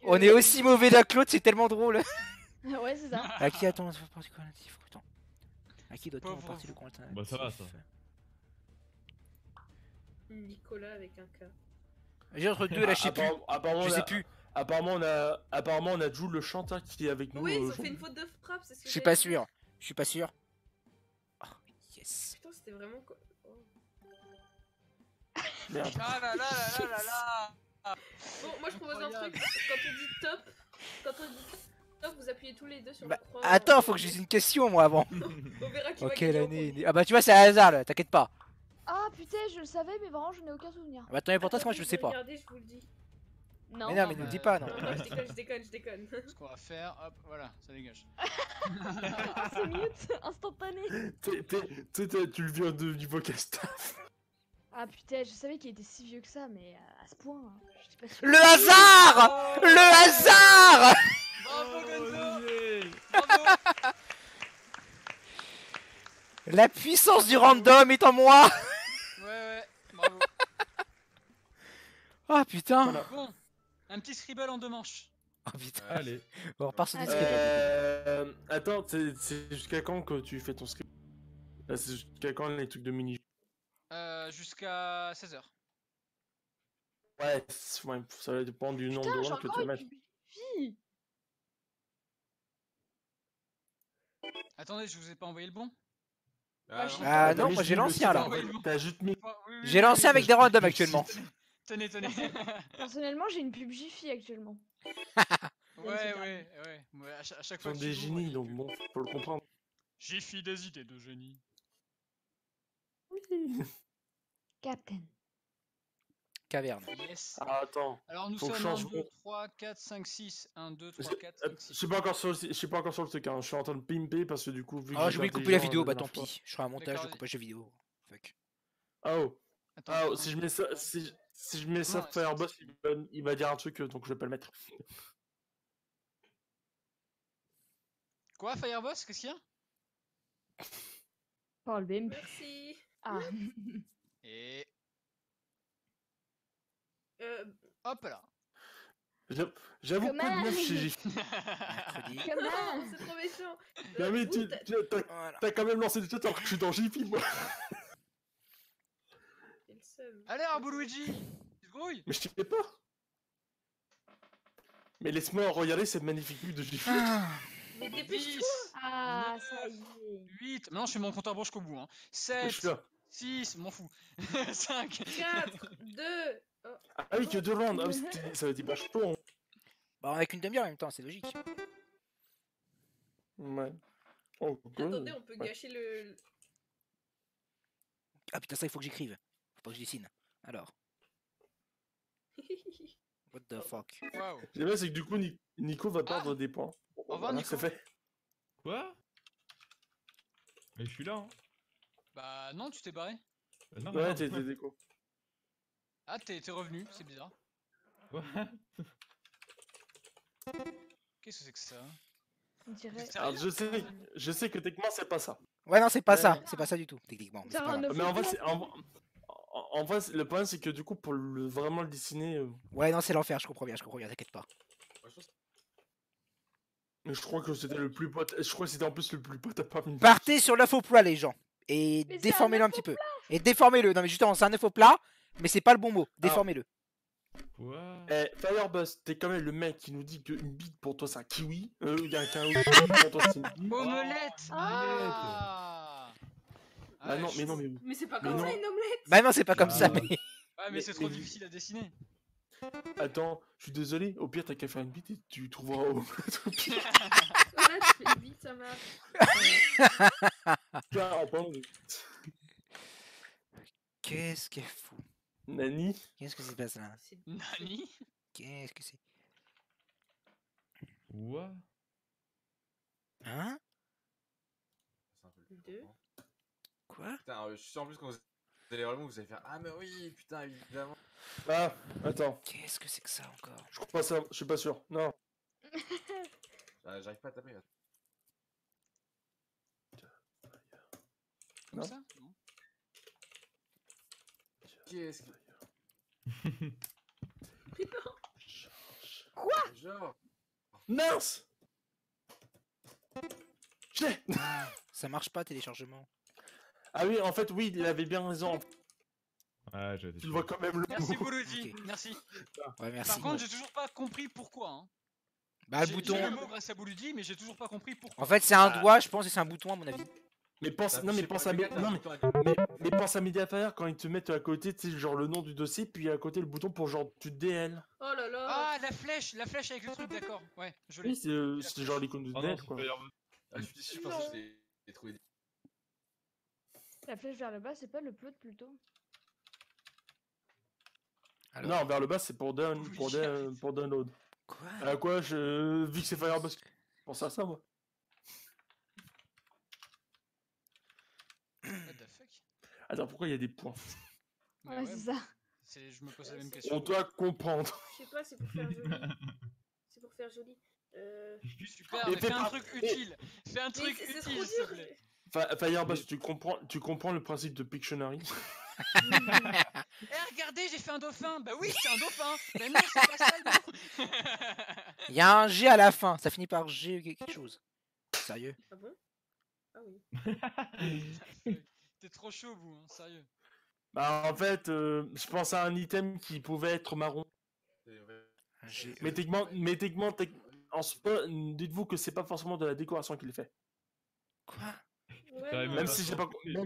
On est aussi mauvais l'un que l'autre, c'est tellement drôle. Ouais, c'est ça. À qui attend le parti coordinatif? Attends. À qui doit-on Pauvre. partir le coordinatif? Bah, ça va, ça. Nicolas avec un K. J'ai entre deux là, je sais plus. Apparemment, Je on sais a- plus. apparemment, on a Jules le chanteur qui est avec nous. Oui, ils ont aujourd'hui. fait une faute de frappe, c'est ce que Je suis j'allais pas dire. sûr. Je suis pas sûr. Oh, yes. Putain, c'était vraiment. Oh. Merde. Ah là là là là là là. Bon, moi je propose un truc. Quand on dit top, vous appuyez tous les deux sur Bah, la croix. attends, faut que je dise une question moi avant. On verra qui va Ok, gagner en l'année. premier. Ah bah tu vois, c'est un hasard là, t'inquiète pas. Ah putain, je le savais, mais vraiment, je n'ai aucun souvenir. Ah bah tant l'important, c'est moi Attends, je le sais pas. Regardez, je vous le dis. Non. Mais non, mais ne bah, le dis pas, non. Non, non, je déconne, je déconne. Ce qu'on va faire, hop, voilà, ça dégage. Ah, c'est mute, instantané. Tu le viens du podcast. Ah putain, je savais qu'il était si vieux que ça, mais à ce point, hein, j'étais pas sûre. Le hasard. Le hasard. Bravo Gonzo. Olivier. Bravo. La puissance du random est en moi. Ouais, bravo. Ah putain. Voilà. Bon, un petit scribble en 2 manches. Oh putain. Allez. On repart sur des Allez. scribbles. Attends, c'est jusqu'à quand que tu fais ton script? Là, c'est jusqu'à quand les trucs de mini? Jusqu'à 16h. Ouais, ouais, ça va dépendre du nombre Putain, de j'ai rounds que encore tu vas une mettre. fille. Attendez, je vous ai pas envoyé le bon? Ah, j'ai- Ah T'as non, mis moi j'ai juste l'ancien le là. site, Ouais, bon. T'as juste mis. Oui, oui, J'ai oui, lancé oui, avec oui. des randoms actuellement. Tenez. Personnellement, j'ai une pub Jiffy actuellement. Ouais. Ouais, à chaque Ce fois sont que des tu génies, donc bon, faut le comprendre. J'ai fait des idées de génie. Captain. Caverne. Yes. Ah, attends. Alors nous faut que sommes je 1, change 2, mon- 3, 4, 5, 6. 1, 2, Je 3, 4, 5, 6. je suis pas encore sur le truc, hein. Je suis en train de pimper parce que du coup, vu que Oh, j'étais j'ai oublié de couper la intelligent vidéo, bah dernière tant fois. pis. Je ferai un montage de D'accord, coupage de vidéo. Fuck. Oh, Attends, si je mets ça, si je mets ça, Non, Fireboss, il va dire un truc, donc je vais pas le mettre. Quoi, Fireboss? Qu'est-ce qu'il y a? Oh, le BM. Merci. Ah. Et Euh, hop là. J'avoue Comment pas de neuf chez Jiffy. Mercredi. Comment non, c'est trop méchant. Non mais Vous, t'as- Voilà. t'as quand même lancé des trucs alors que je suis dans Jiffy, moi. J'ai le seum. Allez, Arbo Luigi. Tu te grouilles? Mais je sais pas. Mais laisse-moi regarder cette magnifique vue de Jiffy. Ah. Mais 10, dépêche-toi. Ah, ça y est. 8. Maintenant, je fais mon compte à rebours jusqu'au bout. Hein. Je 7, suis là. 6, m'en fous. 5. 4, 2. Ah oui, que 2 rounds. Ah, ça va être hyper chaud. Hein. Bah, on a qu'une demi-heure en même temps, c'est logique. Ouais. Oh, Attendez, on peut Ouais. gâcher le. Ah putain, ça il faut que j'écrive. Faut pas que je dessine. Alors, what the fuck. Waouh. Ce qui est bien, c'est que du coup, Nico va perdre des points. Au revoir, Voilà, Nico. c'est fait. Quoi? Mais je suis là, hein. Bah non, tu t'es barré. Non, Ouais, non. t'es déco. Ah, t'es revenu, c'est bizarre. Quoi? Qu'est-ce que c'est que ça? On dirait. Sérieux? Alors, je sais que techniquement, c'est pas ça. Ouais, non, c'est pas Ouais. ça. C'est pas ça du tout, techniquement. mais c'est T'as pas un grave. neuf Mais en ou vrai, pas en vrai, le problème, c'est que du coup, pour vraiment le dessiner. Ouais, non, c'est l'enfer, je comprends bien, t'inquiète pas. Moi, je pense Mais je crois que c'était le plus pote. Je crois que c'était en plus le plus pote à part une. Partez sur l'œuf au plat, les gens. Et Mais c'est déformez-le un un petit peu. Et déformez-le. Non, mais justement, c'est un œuf au plat, mais c'est pas le bon mot. Déformez-le. Quoi? Eh, Firebuzz, t'es quand même le mec qui nous dit qu'une bite pour toi c'est un kiwi. Il y a un kiwi pour toi c'est une bite. Omelette. Ah. Ah non, mais non, mais. Mais c'est pas Mais comme ça non. une omelette. Bah non, c'est pas comme ça, Ah. mais. Ouais, mais c'est trop difficile à dessiner. Attends, je suis désolé, au pire t'as qu'à faire une bite et tu trouveras au pire. Voilà, tu fais vite, ça marche. Qu'est-ce qu'elle fout? Nani? Qu'est-ce que c'est pas ça? Nani? Qu'est-ce que c'est? Quoi? Hein? C'est un peu le plus Deux. important. Quoi? Putain, je suis sûr en plus quand vous allez vraiment, vous allez faire ah mais oui, putain, évidemment. Ah, attends, Qu'est-ce que c'est que ça encore? je crois pas ça, je suis pas sûr. Non. J'arrive pas à taper là. Comme Non. ça? Non. Qu'est-ce que. Quoi? Genre. Mince! J'ai. Ça marche pas, téléchargement. Ah oui, en fait, oui, il avait bien raison. Ouais, j'ai été Tu le vois quand même le Merci mot. Bouloudi, Ok. merci. Ouais, merci. Par contre, j'ai toujours pas compris pourquoi. Hein. Bah, le J'ai bouton. le mot grâce à Bouloudi, mais j'ai toujours pas compris pourquoi. En fait, c'est un Ah. doigt, je pense, et c'est un bouton, à mon avis. Mais pense, non, mais pense à, non, mais pense à Mediafire quand ils te mettent à côté, tu sais, genre le nom du dossier, puis à côté le bouton pour genre tu te DL. Oh là là. Ah, la flèche avec le truc, d'accord. Ouais, je l'ai. Oui, c'est genre l'icône de Oh non, DL, c'est quoi. pas Firebuzz. Ah, je pensais que je l'ai trouvé. La flèche vers le bas, c'est pas le plot plutôt. Alors. Non, vers le bas, c'est pour down, Oui. pour download. Quoi? Quoi, vu que c'est Firebuzz, je pense à ça, moi. What the fuck? Attends, pourquoi il y a des points? Mais Ouais, ouais, c'est ça. je me pose la même On question. On doit comprendre. Je sais pas, c'est pour faire joli. C'est pour faire joli. Super, Et mais fais un pas- truc et- utile. Fais un Mais truc c'est utile, trop s'il te dur. plaît. Firebuzz, tu comprends le principe de Pictionary? Eh, regardez, j'ai fait un dauphin. Bah oui, c'est un dauphin. Mais non, c'est pas ça le dauphin. Il y a un G à la fin, ça finit par G ou quelque chose. Sérieux? Ah bon? Ah oui. T'es trop chaud, vous, hein, sérieux. Bah, en fait, je pense à un item qui pouvait être marron. Un G. Mais techniquement, en soi, dites-vous que c'est pas forcément de la décoration qu'il fait. Quoi? Ouais, T'arrives non. Même pas si à j'ai pas, sortir.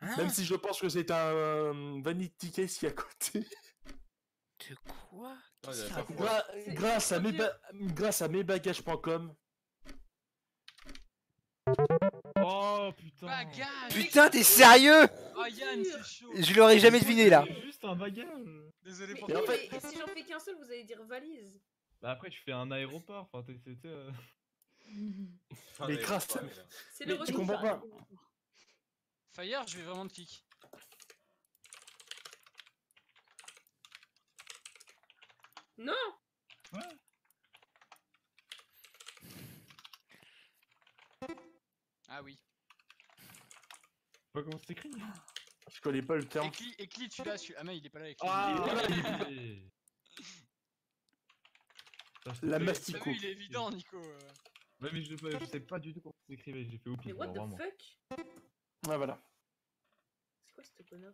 Hein? même si je pense que c'est un vanity case qui est à côté. De quoi? Non, il y Qu'est-ce avait qu'il pas raconte? C'est Grâce à mesbagages.com. Oh putain. Bagage. Putain, t'es sérieux? Oh, Yann, c'est chaud. Je l'aurais jamais deviné là. C'est juste un bagage. Désolé Mais, pour Et en toi. fait- mais si j'en fais qu'un seul, vous allez dire valise. Bah après tu fais un aéroport, enfin Mais grâce à- C'est Mais le tu retour. comprends pas. Fire, je vais vraiment te kick. Non. Ah oui. pas comment c'est écrit. Je connais pas le terme. Éclit, tu l'as, celui-là. Ah, mais il est pas là avec lui. La T'as mastico. vu, il est évident, Nico. Ouais mais je sais pas du tout comment s'écrivait, j'ai fait au Mais pif, what alors, the vraiment. fuck? Ouais, voilà. C'est quoi ce connard?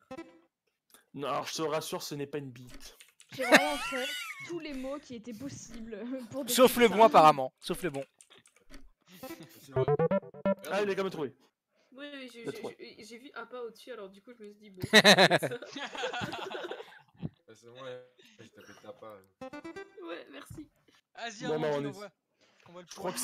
Non, alors je te rassure, ce n'est pas une bite. J'ai vraiment fait tous les mots qui étaient possibles pour décrire Sauf le ça. bon apparemment, sauf le bon. Ah, il a quand même trouvé. Oui, oui, T'as trouvé. j'ai vu un pas au-dessus, alors du coup je me suis dit bon. C'est moi, j'ai tapé ta part. Ouais, merci. Vas-y, Bon, bah, on on est- envoie. On va le Je crois que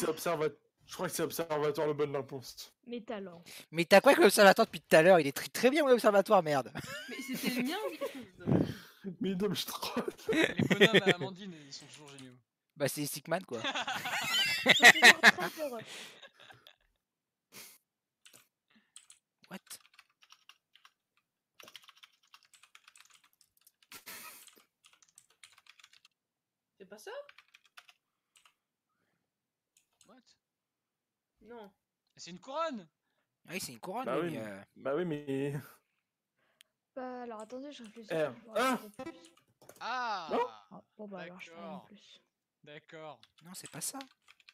c'est Observatoire le bon réponse. Mes talents. Mais t'as quoi avec l'observatoire depuis tout à l'heure? Il est très bien l'observatoire, merde. Mais c'était le mien, Victor. Mais non, mais je troll. Les bonhommes à Amandine, ils sont toujours géniaux. Bah c'est Stickman quoi. C'est toujours très heureux. What? C'est pas ça? What? Non. C'est une couronne. Ah oui, c'est une couronne. Bah oui, oui, mais, Bah oui, mais. Bah alors attendez, je réfléchis. R. je vois un peu plus. Ah. Non. Ah, bon bah alors je fais rien de D'accord. plus. D'accord. Non, c'est pas ça.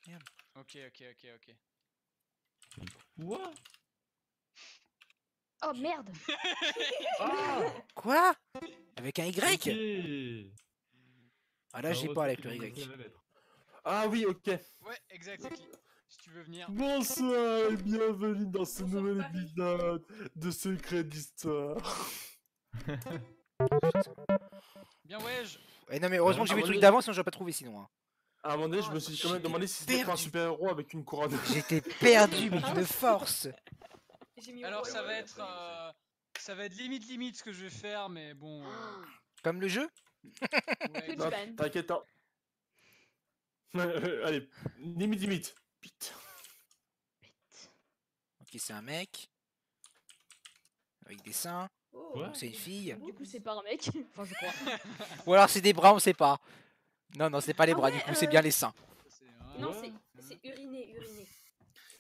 Ok, Ok. Quoi? Oh merde. Ah! Quoi? Avec un Y? Ok. Ah là, j'ai pas avec le Y. Ah oui, ok. Ouais, exact, c'est qui? Si tu veux venir. Bonsoir et bienvenue dans ce Bonsoir, nouvel Paris. épisode de Secret d'Histoire. Bien, ouais, Eh non, mais heureusement que j'ai vu le truc Abonnez- d'avant, sinon j'aurais pas trouvé sinon. Hein. À un moment donné, je me suis quand même demandé si c'était pas un perdu. super-héros avec une couronne. J'étais perdu, mais d'une force. J'ai mis Alors ouais, ça ouais, va ouais, être ouais. ça va être limite ce que je vais faire, mais bon. Comme le jeu? Ouais, Plus de Non, ban. t'inquiète. Hein. Allez, limite. Putain. Ok, c'est un mec. Avec des seins. Oh. Ouais. Donc c'est une fille. Du coup, c'est pas un mec. Enfin, je crois. Ou alors c'est des bras, on sait pas. Non, c'est pas les Ah bras, ouais, du coup, c'est bien les seins. c'est Non, Ouais. c'est uriné.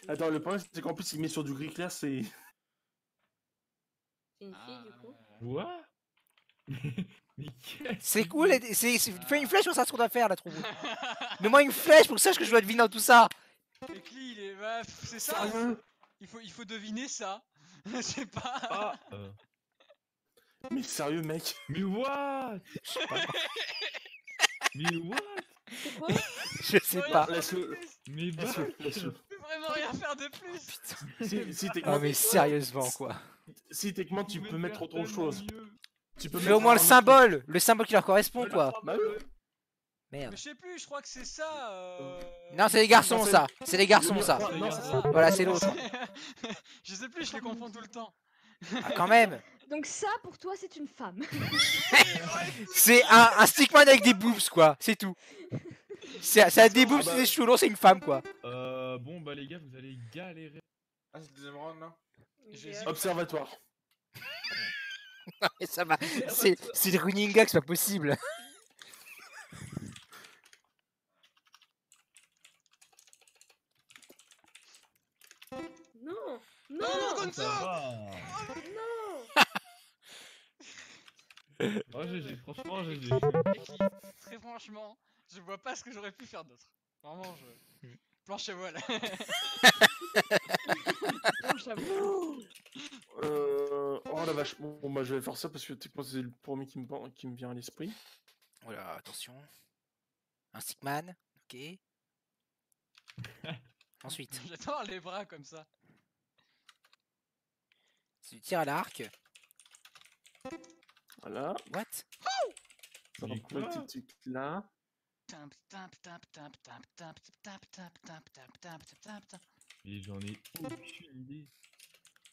Attends, le problème c'est qu'en plus il met sur du gris clair, c'est. C'est une fille du coup. Quoi? Mais qu'est-ce C'est que cool, fais une flèche pour ça ce qu'on doit faire là, trop beau. Mets-moi une flèche pour que sache que je dois deviner dans tout ça. Et Cli, il est bah, c'est ça. Sérieux? Il faut deviner ça. Je sais pas. Ah, Mais sérieux, mec? mais what? Je sais pas. Mais what? C'est quoi? Je sais pas. Laisse-le. Mais bah, Laisse-le. Je peux vraiment rien faire de plus. Si Ah techniquement, mais sérieusement quoi. si techniquement tu peux mettre autre chose. Tu peux Fais mettre au moins le un autre- symbole qui leur correspond quoi. Bah oui. Merde. Mais je sais plus, je crois que c'est ça. Non, c'est les garçons Non, c'est- ça. C'est les garçons ça. Non, c'est ça. Voilà, c'est l'autre. Je sais plus, je les confonds tout le temps. Ah, quand même. Donc ça, pour toi, c'est une femme. C'est un stickman avec des boobs quoi. C'est tout. Ça a des boobs, c'est des cheveux longs, c'est une femme quoi. Bon, bah les gars, vous allez galérer. Ah, c'est le deuxième round là? J'ai Observatoire. Non, mais ça va. C'est le running gag, c'est pas possible. Non. Non, comme Ça ça. va. Non. Oh, GG, franchement, GG. Et Cli, très franchement, je vois pas ce que j'aurais pu faire d'autre. Vraiment, je. Planche à voile. Oh la vache. Bon bah je vais faire ça parce que techniquement c'est le premier qui me vient à l'esprit. Voilà, attention. Un stickman, ok. Ensuite, J'adore les bras comme ça. c'est du tir à l'arc. Voilà. What? Ça va Mais prendre quoi? le petit truc là. Mais j'en ai aucune idée.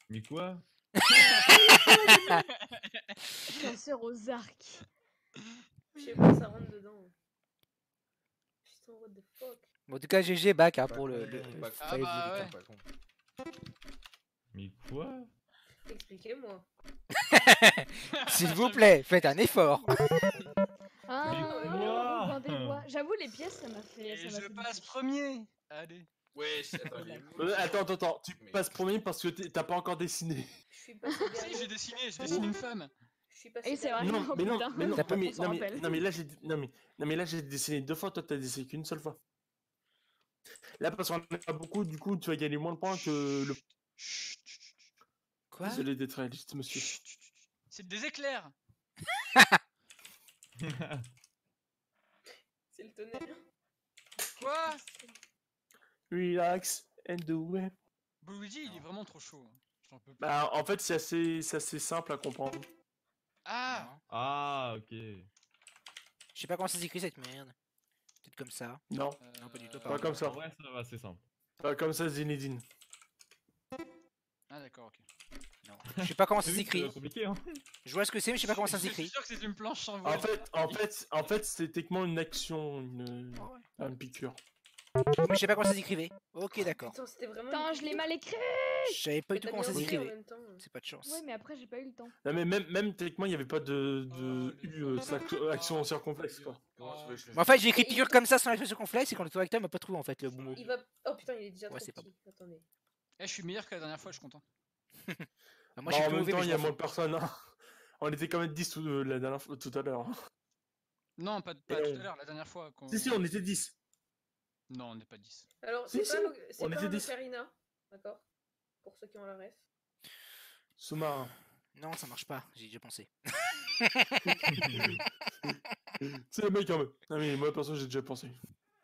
Mais quoi? Cancer aux arcs. Je sais pas, ça rentre dedans. Putain, what the fuck. Bon, en tout cas, GG back hein, Pas pour con, le pas con. Ah fail bah du ouais. temps. Pas con. Mais quoi? Expliquez-moi. S'il vous plaît, faites un effort. Ah, Mais quoi? Robin des Bois. J'avoue, les pièces, ça m'a fait. Et ça m'a je fait passe bizarre. premier. Allez. Ouais, attends, il est Attends. Tu Mais- passes premier parce que t'as pas encore dessiné. Je suis passé Si, dernier. je dessine une femme. Je suis passé Et c'est dernier. vrai. Non, Oh, mais non, putain. mais non, T'as pas- mais, on s'en non, mais, rappelle. non, mais là j'ai non, mais là j'ai dessiné 2 fois, toi t'as dessiné qu'une seule fois. Là parce qu'on a pas beaucoup, du coup tu vas gagner moins de points que le. Quoi? Désolé d'être réaliste, monsieur. C'est des éclairs. C'est le tonnerre. Quoi? Relax and do it. Luigi, il est vraiment trop chaud. J'en peux plus. Bah en fait c'est assez simple à comprendre. Ah! Ah, ok. Je sais pas comment ça s'écrit cette merde. Peut-être comme ça. Non, Non, pas du tout, pas comme ça. Ouais, ça va, c'est simple. Pas comme ça Zinedine. Ah d'accord, ok. Non. Je sais pas comment ça C'est s'écrit. compliqué, hein. Je vois ce que c'est, mais je sais pas comment ça Je suis s'écrit. sûr que c'est une planche sans voile. En fait c'est techniquement une action, une piqûre. Mais je sais pas comment ça s'écrivait. Ok, d'accord. Putain, c'était vraiment. Putain, une je l'ai piqûre. mal écrit. Je savais pas du tout T'as comment mis ça en écrit en s'écrivait. même temps. C'est pas de chance. Ouais, mais après, j'ai pas eu le temps. Non mais même techniquement il y avait pas de Oh, action circonflexe quoi. Comment tu veux que je Mais en fait, j'ai écrit piqûre comme ça sans l'action circonflexe et quand le correcteur m'a pas trouvé en fait le bon mot. Il va. Oh putain, il est déjà Ouais, trop c'est pas petit. Attendez. Eh, je suis meilleur que la dernière fois, je suis content. Bah, moi, Bah, je suis en plus même mauvais, temps mais il je y a m'en moins fous. de personnes. Hein. On était quand même 10 la dernière fois, tout à l'heure. Hein. Non, pas Et tout on- à l'heure, la dernière fois. Si on était 10. Non, on n'est pas 10. Alors, Si, c'est si, pas, on était un 10. ocarina, d'accord? Pour ceux qui ont la ref. Sous-marin. Non, ça marche pas, j'ai déjà pensé. C'est le mec quand même. Non mais moi perso j'ai déjà pensé.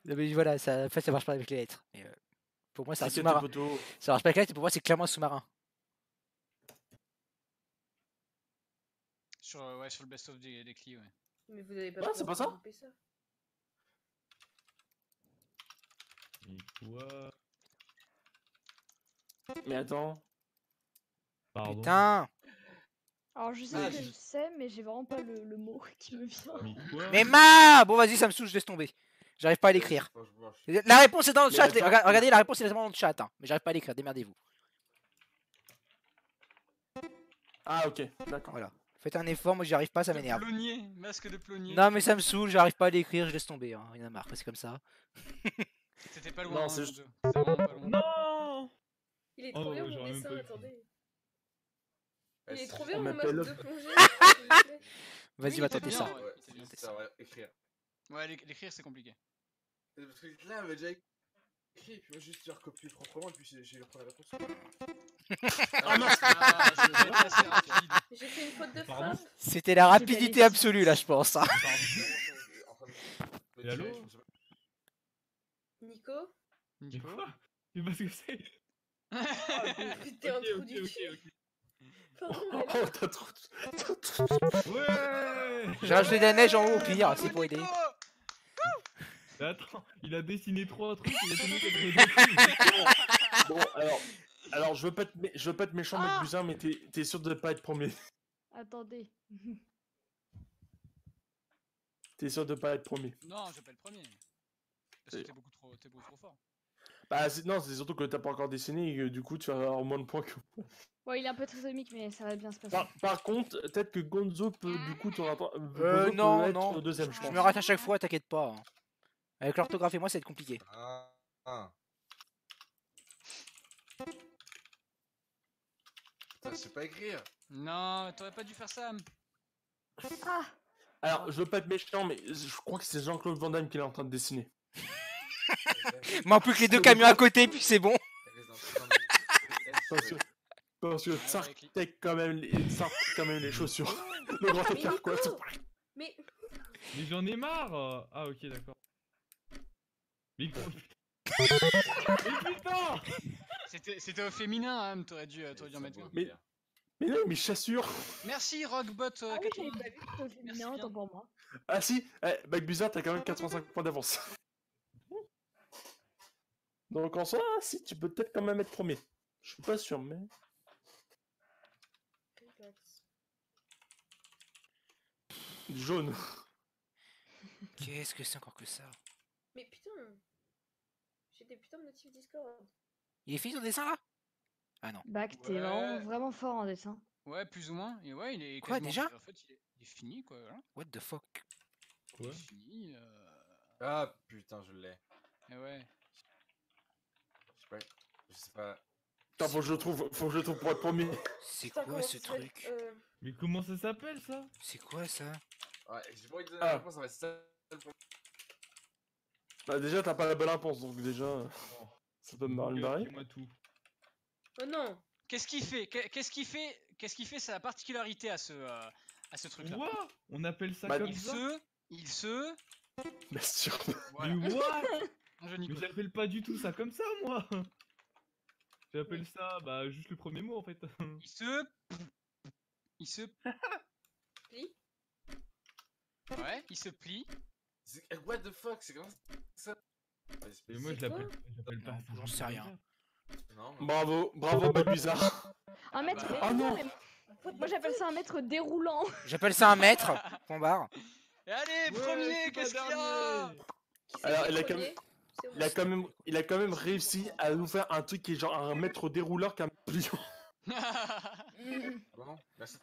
Non, mais voilà, ça, en fait, ça marche pas avec les lettres. Mais, pour moi, c'est un C'est sous-marin. poteau. Ça marche pas avec les lettres, et pour moi, c'est clairement un sous-marin. Sur, sur le best-of des clés, ouais. Mais vous avez pas Ouais, c'est pas ça. couper ça. Mais quoi? Mais attends. Pardon. Putain! Alors je sais Ah, que je- je sais, mais j'ai vraiment pas le mot qui me vient. Mais quoi? Mais bon, vas-y, ça me saoule, je laisse tomber. J'arrive pas à l'écrire. La réponse est dans le Mais chat. attends, Regardez, la réponse est dans le chat. Hein. Mais j'arrive pas à l'écrire, démerdez-vous. Ah ok, d'accord. Voilà. Faites un effort, moi j'y arrive pas, ça De m'énerve. Plonnier, masque de plonnier. Non, mais ça me saoule, j'arrive pas à l'écrire, je laisse tomber. Hein. Il y en a marre, c'est comme ça. C'était pas loin. Non, hein, c'est mon juste- Dieu. C'était vraiment pas loin. Non! Il est Oh, trop bien ouais, mon j'aurais même dessin, pas eu. attendez. Ouais, Il est c'est- trop bien on mon masque m'appelle- de plongée. s'il vous plaît. Vas-y, Oui, va t'as tenter bien, ça. ouais. Ouais, c'est juste ça, ouais, écrire. Ouais, l'écrire c'est compliqué. Parce que là, elle avait déjà écrit, puis moi, juste j'ai recopié proprement, et puis j'ai la première réponse. Ah mince. Je vais être assez rapide. J'ai fait une faute de Pardon frappe. C'était la rapidité absolue là, je pense. Hein. Et allô? Nico. Mais Nico. quoi? Je sais pas ce que c'est. T'es un trou Ok, du ok, cul. ok. Pardon, Oh mais- t'as trop. Ouais! J'ai rajouté de la neige en haut au pire, c'est pour aider. Mais attends, il a dessiné 3 trucs, il a tenu quelque Bon alors je veux pas être méchant mec Buzyn mais t'es sûr de pas être premier. Attendez. T'es sûr de pas être premier. Non, je vais pas le premier. Parce que t'es beaucoup trop fort. Bah non c'est surtout que t'as pas encore dessiné et que, du coup tu vas avoir moins de points que moi. Bon, il est un peu trisomique, mais ça va bien se passer. Par contre peut-être que Gonzo peut du coup non, être non. deuxième je Je pense. me rate à chaque fois, t'inquiète pas. Hein. Avec l'orthographe et moi, ça va être compliqué. Putain, je sais pas écrire. Non, t'aurais pas dû faire ça. Ah, Alors je veux pas être méchant mais je crois que c'est Jean-Claude Van Damme qui est en train de dessiner. Manque plus que les deux camions à côté, puis c'est bon. Parce que ça retèque quand même les chaussures. Le grand Mais écart quoi. Nico. Mais Mais j'en ai marre! Ah ok d'accord. Mais quoi? Mais putain! C'était au féminin, hein, t'aurais dû en mettre un. Mais non mais chassure. Merci Rockbot ah oui, j'avais 80. pas vu que c'était au féminin, Merci autant pour moi. Ah si, Bac Buzyn t'as quand même 85 points d'avance. Donc en soi, si tu peux peut-être quand même être premier. Je suis pas sûr mais. Jaune. Qu'est-ce que c'est encore que ça? Mais putain. J'ai des putains de notifs Discord. Il est fini ton dessin là? Ah non. Bac, t'es Ouais. vraiment fort en dessin. Ouais, plus ou moins. Et ouais, il est Quoi, quasiment- déjà En fait, il est fini, quoi. Voilà. What the fuck? Il Quoi? est fini. Ah putain, je l'ai. Et ouais. Je sais pas. Attends, faut que je le trouve pour être premier. C'est Putain, quoi comment ce ça s'appelle truc? Mais comment ça s'appelle ça? C'est quoi ça? Ouais, j'ai pas envie de donner Ah. la réponse, ça va être ça. Bah déjà t'as pas la bonne réponse donc déjà ça peut me barrer une barrière. Dis-moi tout. Oh non. Qu'est-ce qu'il fait? Qu'est-ce qu'il fait? C'est la particularité à ce truc-là. Quoi? On appelle ça Bah, comme Il ça? se. Bien sûr. Voilà. Mais what? Je Mais Nico. j'appelle pas du tout ça comme ça moi! J'appelle ça, bah juste le premier mot en fait. Il se. Plie. Ouais, il se plie. What the fuck, c'est comme ça. Mais moi C'est je l'appelle pas. Non, j'en sais rien. Non, Bravo Bac Buzyn. Un mètre. bah. Oh non. Moi j'appelle ça un mètre déroulant. J'appelle ça un mètre. Point barre. Et allez, premier, qu'est-ce qu'il y a? Qui c'est Alors, qui est il a quand premier même- C'est moi. Il a quand même réussi à nous faire un truc qui est genre un mètre dérouleur qu'un pliant. Bon, merci à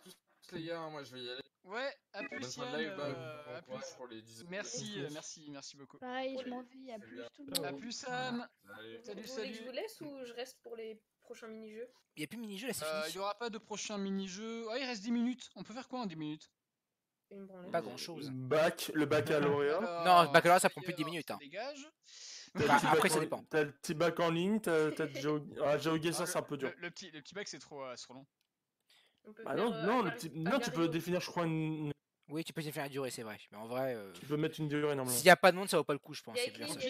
tous les gars, moi je vais y aller. Ouais, à plus, Bonne fin de Yann, live, à bon courage plus. pour les 10 Merci beaucoup. Pareil, je m'en vais, à plus tout le À monde. plus, Sam. Salut. Salut, Vous voulez que je salut. vous laisse ou je reste pour les prochains mini-jeux? Y'a plus de mini-jeu là, c'est Il fini. y aura pas de prochain mini-jeu. Ah, il reste 10 minutes. On peut faire quoi en 10 minutes? Une branlette. Pas grand chose. Le baccalauréat. Alors, Non, baccalauréat, ça prend y plus de 10 alors, minutes, ça hein. dégage. Après, ça dépend. T'as le petit bac en ligne, t'as GeoGuessr, c'est un peu dur. Le petit bac, c'est trop long. Ah non, tu peux définir, je crois, une. Oui, tu peux définir la durée, c'est vrai. Mais en vrai. Tu peux mettre une durée normalement. S'il n'y a pas de monde, ça vaut pas le coup, je pense.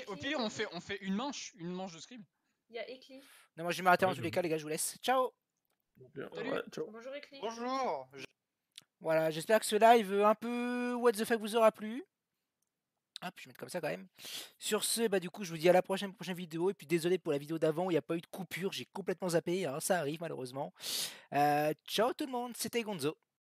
Au pire, on fait une manche de scribe. Il y a Ecli. Non, moi je vais m'arrêter en tous les cas, les gars, je vous laisse. Ciao! Ouais, ciao. Bonjour Ecli. Bonjour. Voilà, j'espère que ce live un peu what the fuck vous aura plu. Hop, je vais mettre comme ça quand même. Sur ce, bah du coup, je vous dis à la prochaine vidéo. Et puis désolé pour la vidéo d'avant où il n'y a pas eu de coupure, j'ai complètement zappé, hein, ça arrive malheureusement. Ciao tout le monde, c'était Gonzo.